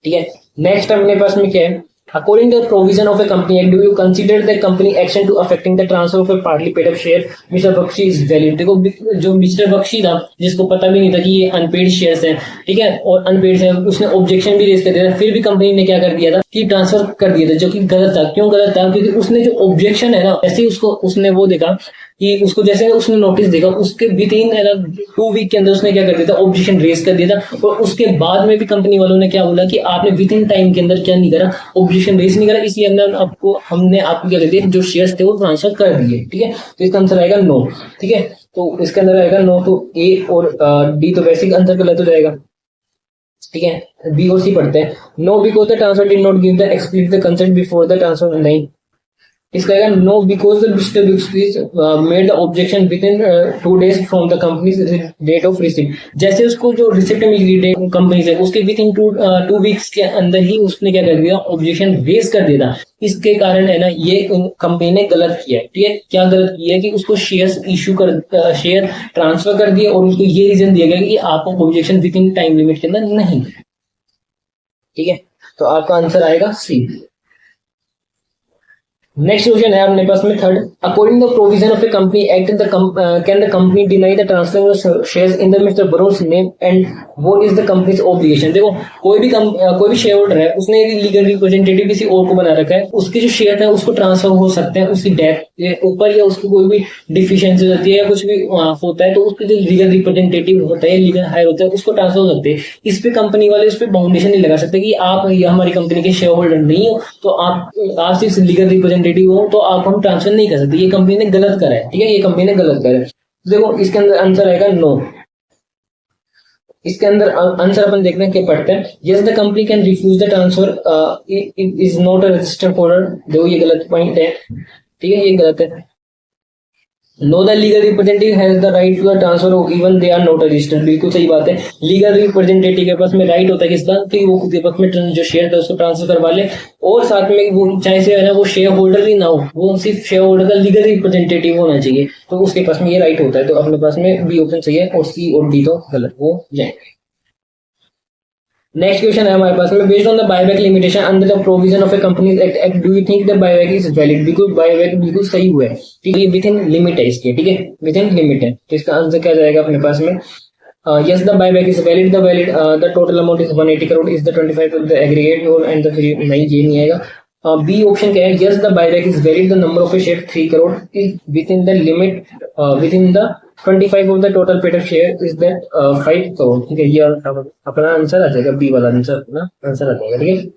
ठीक है। नेक्स्ट अपने पास में क्या है, according to the provision of a company act, do you consider the company action to affecting the transfer of a partly paid up share Mr. Bakshi is valid। देखो जो मिस्टर बख्शी था, जिसको पता भी नहीं था कि ये अनपेड शेयर्स हैं, ठीक है, और अनपेड है, उसने ऑब्जेक्शन भी रेज कर दिया था, फिर भी कंपनी ने क्या कर दिया था कि ट्रांसफर कर दिया था, जो कि गलत था। क्यों गलत था, क्योंकि उसने जो ऑब्जेक्शन है ना, ऐसे ही उसको उसने वो देखा कि उसको जैसे उसने नोटिस देखा, उसके विद इन 2 वीक के अंदर उसने क्या कर दिया था, ऑब्जेक्शन रेज कर दिया था, और उसके बाद में भी कंपनी वालों ने क्या बोला कि आपने विद इन टाइम के अंदर क्या नहीं करा, ऑब्जेक्शन रेज नहीं करा, इसलिए अंदर हमने आपको क्या कर दिया, जो शेयर्स थे वो ट्रांसफर कर दिए, ठीक है। तो इसका आंसर आएगा नो, ठीक है, तो इसके अंदर आएगा नो, तो ए और डी तो वैसे आंसर गलत हो जाएगा, ठीक है। बी और सी पढ़ते हैं। No because the transfer did not give the explicit consent before the transfer, नहीं, इसका आएगा no because the mister made the objection within 2 days from the company's date of receipt. जैसे उसको जो receipt मिल गई company से, उसके with in 2 weeks के अंदर ही उसने क्या कर दिया, ऑब्जेक्शन रेज कर दिया था। इसके कारण है ना, ये कंपनी ने गलत किया है, ठीक है। क्या गलत किया है कि उसको शेयर इशू कर शेयर ट्रांसफर कर दिए, और उसको ये रीजन दिया गया कि आपको objection with in time limit के अंदर नहीं, ठीक है। तो आपका आंसर आएगा सी। नेक्स्ट क्वेश्चन है अपने पास में third, according the provision of A company act can the company deny the transfer of shares in the mister boroughs name and what is the companies obligation. देखो कोई भी शेयर होल्डर है, उसने legal representative किसी और को बना रखा है, उसके जो शेयर है उसको ट्रांसफर हो सकते हैं उसकी डेथ के ऊपर, या उसकी कोई भी डिफिशियंसी होती है या कुछ भी होता है, तो उसके जो लीगल रिप्रेजेंटेटिव होता है, लीगल हायर होता है, उसको ट्रांसफर हो सकते हैं। इस पे कंपनी वाले इस पे बाउंडेशन नहीं लगा सकते कि आप हमारी कंपनी के शेयर होल्डर नहीं हो, तो आप सिर्फ लीगल रिप्रेजेंटेटिव हो तो आप हम ट्रांसफर नहीं कर सकते। ये कंपनी ने गलत करा है, ठीक है, ये कंपनी ने गलत करा है। देखो इसके अंदर आंसर आएगा नो। इसके अंदर आंसर अपन देखते हैं क्या पढ़ते हैं, yes the company can refuse the transfer is not a registered holder. देखो ये गलत पॉइंट है, ठीक है, ये गलत है। No the legal representative has the right to the transfer even they are not registered. बिल्कुल सही बात है, लीगल रिप्रेजेंटेटिव के पास में राइट होता है किसका, तो वो उसके पास में जो शेयर था उसको ट्रांसफर करवा ले, और साथ में वो चाहे से है ना वो शेयर होल्डर ही ना हो, वो सिर्फ शेयर होल्डर का लीगल रिप्रेजेंटेटिव होना चाहिए, तो उसके पास में ये राइट होता है। तो अपने पास में बी ऑप्शन सही है, और सी और डी तो गलत हो जाएंगे। नेक्स्ट क्वेश्चन है हमारे पास में, based on the buyback limitation under the provision of A companies act do you think the buyback is valid. बिल्कुल बायबैक बिल्कुल सही हुआ है, ठीक है, ये विद इन लिमिट है इसके, ठीक है, विद इन लिमिट है। तो इसका आंसर क्या जाएगा अपने पास में, yes the buyback is valid, the total amount is 180 crore is the 25 of the aggregate and the free, नहीं ये नहीं आएगा। बी ऑप्शन क्या है, yes the buyback is valid, the number of a share 3 crore is within the limit within the 25 of the total paid up share is that 5 crore, ठीक है, ये अपना आंसर आ जाएगा, बी वाला आंसर अपना answer आ जाएगा, ठीक है।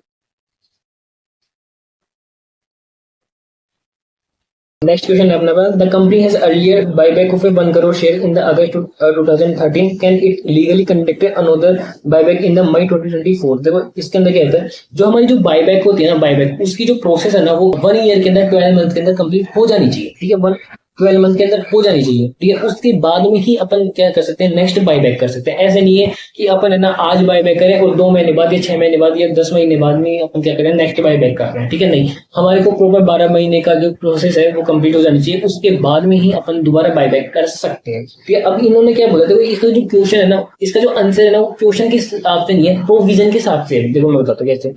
नेक्स्ट क्वेश्चन है अपना पास, the company has earlier buyback of 1 crore share in the August 2013 can it legally conducted another buyback in the May 2024। देखो इसके अंदर क्या होता है, जो हमारी जो बायबैक होती है ना, बायबैक उसकी जो प्रोसेस है ना, वो 1 ईयर के अंदर 12 मंथ के अंदर कंप्लीट हो जानी चाहिए, ठीक है। 12 मंथ के अंदर हो जानी चाहिए, ठीक है। उसके बाद में ही अपन क्या कर सकते हैं, नेक्स्ट बाय बैक कर सकते हैं। ऐसे नहीं है कि अपन है ना आज बाय बैक करें और 2 महीने बाद या 6 महीने बाद या 10 महीने बाद में अपन क्या करें, नेक्स्ट बाय बैक कर रहे हैं, ठीक है। नहीं, हमारे को प्रॉपर 12 महीने का जो प्रोसेस है वो कंप्लीट हो जानी चाहिए, उसके बाद में ही अपन दोबारा बाय बैक कर सकते हैं, ठीक है। अब इन्होंने क्या बोला, देखो इसका जो क्वेश्चन है ना, इसका जो आंसर है ना, वो क्वेश्चन के हिसाब से नहीं है, प्रोविजन के हिसाब से है। देखो मैं बताता हूँ कैसे।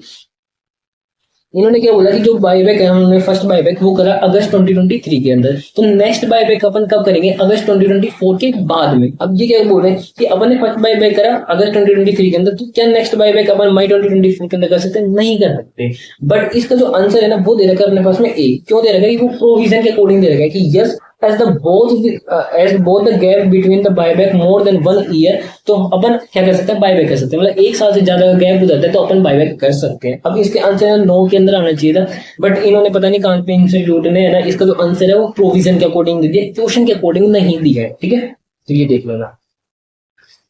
इन्होंने क्या बोला कि जो बायबैक है, हमने फर्स्ट बायबैक वो करा अगस्त 2023 के अंदर, तो नेक्स्ट बायबैक अपन कब करेंगे, अगस्त 2024 के बाद में। अब ये क्या बोल रहे हैं कि अपन ने फर्स्ट बायबैक करा अगस्त 2023 के अंदर, तो क्या नेक्स्ट बायबैक अपन मई 2024 के अंदर कर सकते हैं, नहीं कर सकते। बट इसका जो आंसर है ना वो दे रखा है अपने पास में ए। क्यों दे रखा है, वो प्रोविजन के अकॉर्डिंग दे रखा है कि yes as both the gap between the buyback more than 1 year, तो अपन क्या कर सकते हैं, बायबैक कर सकते हैं। मतलब 1 साल से ज्यादा का गैप हो जाता है तो अपन बायबैक कर सकते हैं। अब इसके आंसर 9 के अंदर आना चाहिए था, बट इन्होंने पता नहीं कहां पे इंस्टीट्यूट ने है ना इसका जो आंसर है वो प्रोविजन के अकॉर्डिंग दे दिया, क्वेश्चन के अकॉर्डिंग नहीं दिया है, ठीक है। तो ये देख लेना।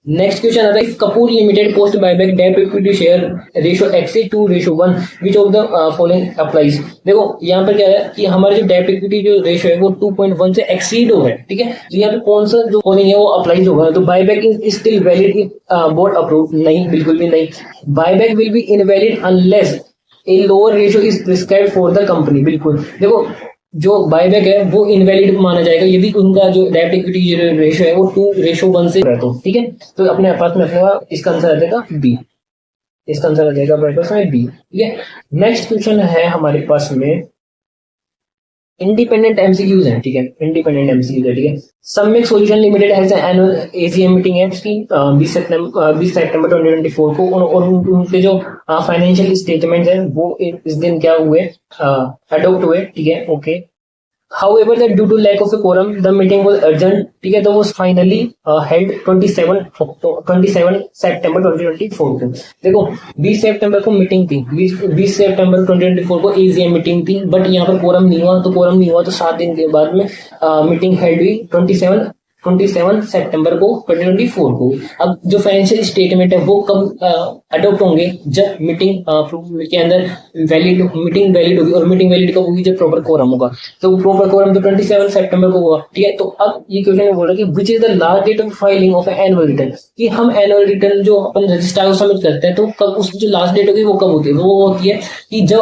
नेक्स्ट क्वेश्चन आता है, Kapoor limited post buyback debt equity share ratio exceed 2:1, which of the following applies. देखो यहाँ पर क्या है कि हमारे जो डेट इक्विटी जो रेशियो है वो 2.1 से एक्सीड हो गया, ठीक है। तो यहाँ पे कौन सा जो फॉलोइंग है वो अप्लाइज होगा, तो buyback is still valid if board approve, नहीं, बिल्कुल भी नहीं। Buyback will be invalid unless a lower ratio is prescribed for the company, बिल्कुल। देखो जो बायबैक है वो इनवैलिड माना जाएगा यदि उनका जो डेट इक्विटी रेशियो है वो 2:1 से है, तो ठीक है। तो अपने पास में अपने इसका आंसर आ जाएगा बी, इसका आंसर आ जाएगा अपने पास में बी, ठीक है। नेक्स्ट क्वेश्चन है हमारे पास में इंडिपेंडेंट एमसीक्यूज है, ठीक है। इंडिपेंडेंट एमसीक्यूज है, ठीक है। सम्यक solution limited has annual AGM meeting है 20 सितंबर 2024 को, और उनके जो फाइनेंशियल स्टेटमेंट है वो इस दिन क्या हुए, अडॉप्ट हुए, ठीक है, okay. However, that due to lack of a quorum, the meeting was urgent, ठीक है। तो वो फाइनली हेल्ड 27 सितंबर 2024 को। देखो 20 सितंबर को मीटिंग थी, 20 सितंबर 2024 को एजीएम मीटिंग थी, बट यहाँ पर कोरम नहीं हुआ, तो 7 दिन के बाद में मीटिंग हेल्ड हुई 27 सितंबर को 2024 को। अब जो फाइनेंशियल स्टेटमेंट है वो कब अडॉप्ट होंगे, जब मीटिंग के अंदर मीटिंग वैलिड होगी, और मीटिंग वैलिड कब होगी, जब प्रॉपर कोरम होगा। तो प्रॉपर कोरम तो 27 सितंबर को हुआ, ठीक है। तो अब ये क्वेश्चन बोल रहा है कि which is the last date of filing of annual return, कि हम एनुअल रिटर्न जो अपन रजिस्ट्रार को सबमिट करते हैं तो कब उसकी जो लास्ट डेट होगी वो कब होती है, वो होती है कि जब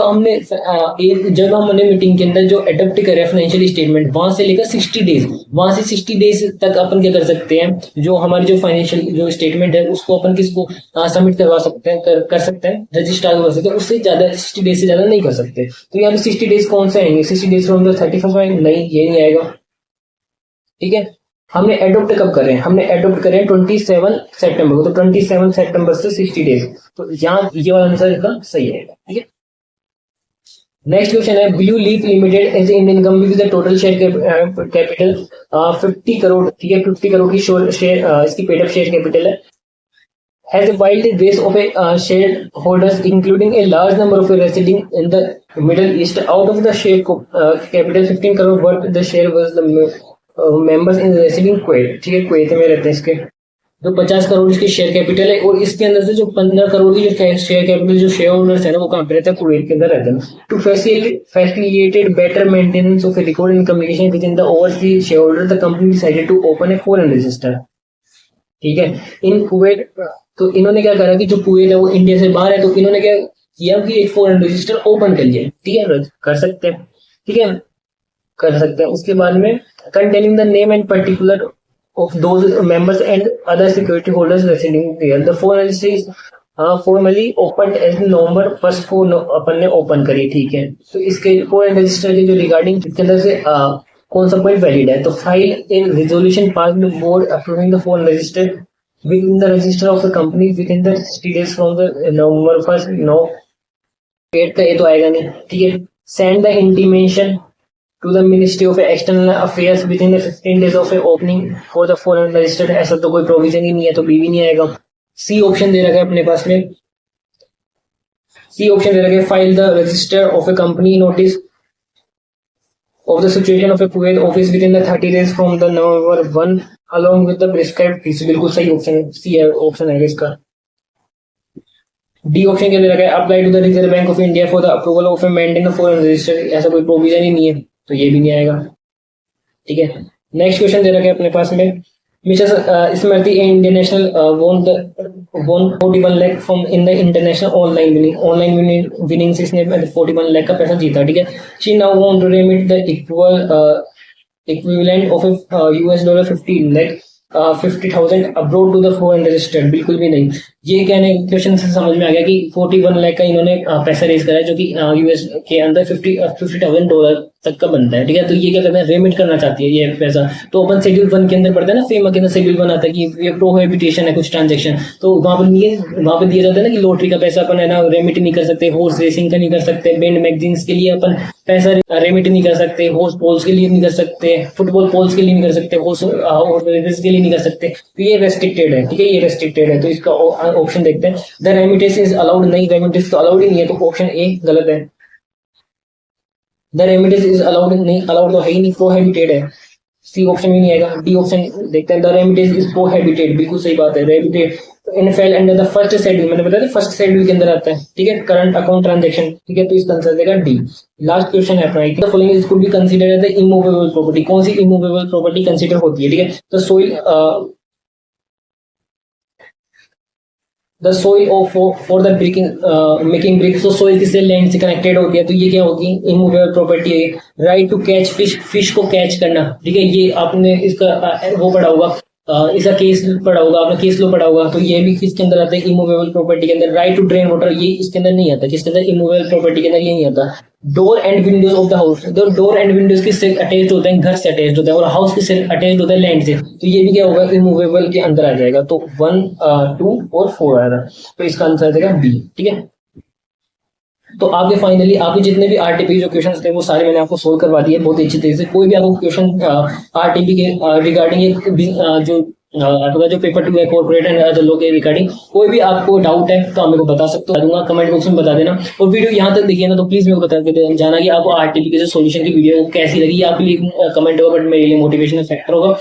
हमने मीटिंग के अंदर जो अडॉप्ट करे फाइनेंशियल स्टेटमेंट, वहां से लेकर 60 डेज तक अपन क्या कर सकते हैं, जो हमारी जो फाइनेंशियल जो स्टेटमेंट है उसको अपन किसको सबमिट करवा सकते हैं, कर सकते हैं, रजिस्ट्रार को कर सकते हैं। उससे ज्यादा 60 डेज से ज्यादा नहीं कर सकते। तो यहाँ पे 60 डेज कौन से आएंगे, 60 डेज फ्रॉम द 31st मार्च, नहीं, ये नहीं आएगा, ठीक है। हमने एडॉप्ट कब करें, हमने एडॉप्ट करें 27 सितंबर को, तो 27 सितंबर से 60 डेज, तो यहाँ ये वाला आंसर इसका सही है, ठीक है। नेक्स्ट क्वेश्चन है, blue leaf limited as Indian company with total share capital 50 crore, ठीक है, 50 करोड़ की शेयर इसकी पेड अप शेयर कैपिटल है, has a wide base of shareholders including a large number of residing in the Middle East. Out of the share capital 15 crore worth the share was the members in residing Kuwait, ठीक है, Kuwait में रहते हैं इसके, जो 50 करोड़ इसकी share capital है, और इसके अंदर से जो 15 करोड़ की जो शेयर कैपिटल जो शेयर होल्डर्स है ना वो कहाँ पे रहते हैं, कुवैत के अंदर रहते हैं। To facilitate better maintenance of record in communication within the overseas share holder, the company decided to open a foreign register, ठीक है, इन कुवैत। तो इन्होंने क्या करा कि जो कुवैत है वो इंडिया से बाहर है, तो इन्होंने क्या किया कि एक फॉरेन रजिस्टर ओपन कर लिया, ठीक है, कर सकते हैं, ठीक है, कर सकते हैं। उसके बाद में containing the name and particular of those members and other security holders residing there. The foreign registry is formally opened as November 1st को अपन ने ओपन करी, ठीक है। तो इसके फॉरेन रजिस्टर के जो रिगार्डिंग इसके अंदर से कौन सा पॉइंट वैलिड है, तो file in resolution pass the board approving the foreign register within the register of the company within the 60 days from the November 1st, no date का ये तो आएगा नहीं, ठीक है। Send the intimation to the Ministry of External Affairs within the 15 days of opening for the foreign registered, ऐसा तो कोई प्रोविजन ही नहीं है, तो बी भी नहीं आएगा। सी ऑप्शन दे रखा है अपने पास में, सी ऑप्शन दे रखा है, file the register of A company notice of the situation of a Kuwait office within the 30 days from the November 1 along with the prescribed fees, बिल्कुल सही ऑप्शन है, सी ऑप्शन है इसका। डी ऑप्शन के दे रखा है, apply to the reserve bank of India for the approval of a maintain the foreign register, ऐसा कोई प्रोविजन ही नहीं है, तो ये भी नहीं आएगा। ठीक है। नेक्स्ट क्वेश्चन दे रखा है अपने पास में, Mrs. Smriti Indian National won 41 lakh from in the international online winnings इसने 41 लाख का पैसा जीता, ठीक है। She now want to remit the equivalent of US dollar 15 lakh 50,000 abroad to the foreign registered, बिल्कुल भी नहीं। ये कहने क्वेश्चन से समझ में आ गया कि 41 लाख का इन्होंने पैसा रेज करा है जो कि यूएस के अंदर 50,000 डॉलर तक का बनता है, ठीक है। तो ये क्या करना है, रेमिट करना चाहती है ये पैसा। तो अपन शेड्यूल 1 के अंदर पढ़ते हैं ना, फेमा के अंदर शेड्यूल 1 आता है कि ये प्रोहिबिटेशन है कुछ ट्रांजेक्शन, तो वहां पर दिया जाता है ना कि लॉटरी का पैसा अपन है ना रेमिट नहीं कर सकते, हॉर्स रेसिंग का नहीं कर सकते, बैंड मैगजीन्स के लिए अपन पैसा रेमिट नहीं कर सकते, हॉर्स पोल्स के लिए नहीं कर सकते, फुटबॉल पोल्स के लिए नहीं कर सकते, हॉर्स रेस के लिए नहीं कर सकते। तो ये रेस्ट्रिक्टेड है, ठीक है, ये रेस्ट्रिक्टेड है। तो इसका ऑप्शन देखते हैं, द रेमिटेंस इज अलाउड, नहीं रेमिटेंस तो अलाउड ही नहीं है, तो ऑप्शन ए गलत है। द रेमिटेंस इज अलाउड, नहीं अलाउड तो है ही नहीं, प्रोहिबिटेड है, सी ऑप्शन भी नहीं आएगा। डी ऑप्शन देखते हैं, द रेमिटेंस इज प्रोहिबिटेड, बिल्कुल सही बात है, remitted in fail under the first schedule, मैंने बताया फर्स्ट शेड्यूल के अंदर आता है, ठीक है, करंट अकाउंट ट्रांजैक्शन, ठीक है। तो इसका आंसर देगा डी। लास्ट क्वेश्चन है अपना, the following is could be considered as the immovable property, कौन सी इमूवेबल प्रॉपर्टी कंसीडर होती है, ठीक है। तो soil the soil for the breaking making bricks, तो सोइल किससे, लैंड से कनेक्टेड होती है, तो ये क्या होगी, इमूवेबल प्रॉपर्टी है। Right to catch fish, fish को कैच करना, ठीक है, ये आपने इसका वो पढ़ा होगा, इसका केस पढ़ा होगा आपने, केस लो पढ़ा होगा, तो ये भी किसके अंदर आता है, इमूवेबल प्रॉपर्टी के अंदर। राइट टू ड्रेन वाटर, ये इसके अंदर नहीं आता, किसके अंदर, इमूवेबल प्रॉपर्टी के अंदर ये नहीं आता। Door and Windows of the house, door and Windows किससे अटैच होते हैं, घर से अटैच होता है, और हाउस किससे अटैच होता है, लैंड से, तो ये भी क्या होगा, इमूवेबल के अंदर आ जाएगा। तो 1, 2 और 4 आएगा, तो इसका आंसर देगा बी, ठीक है। तो आपके फाइनली आपके जितने भी आरटीपी जो क्वेश्चंस थे वो सारे मैंने आपको सोल्व करवा दिए बहुत अच्छी तरीके से। कोई भी आपको क्वेश्चन आरटीपी के रिगार्डिंग जो आपका जो पेपर 2 है कॉर्पोरेट एंड अदर लॉ के रिगार्डिंग कोई भी आपको डाउट है तो आप मेरे को बता सकते हो, दूंगा कमेंट बॉक्स में बता देना। और वीडियो यहाँ तक देखिए ना तो प्लीज मेरे को बता के जाना कि आपको आरटीपी के जो सोल्यूशन की वीडियो कैसी लगी, आपके लिए कमेंट होगा बट मेरे लिए मोटिवेशनल फैक्टर होगा।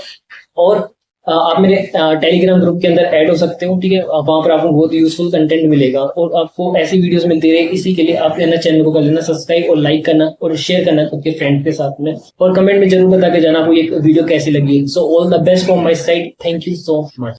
और आप मेरे टेलीग्राम ग्रुप के अंदर ऐड हो सकते हो, ठीक है, वहां पर आपको बहुत यूजफुल कंटेंट मिलेगा और आपको ऐसी वीडियोस मिलती रहे। इसी के लिए आप चैनल को कर लेना सब्सक्राइब और लाइक करना और शेयर करना आपके फ्रेंड के साथ में, और कमेंट में जरूर बता के जाना आपको ये वीडियो कैसी लगी। So all the best from my side, thank you so much.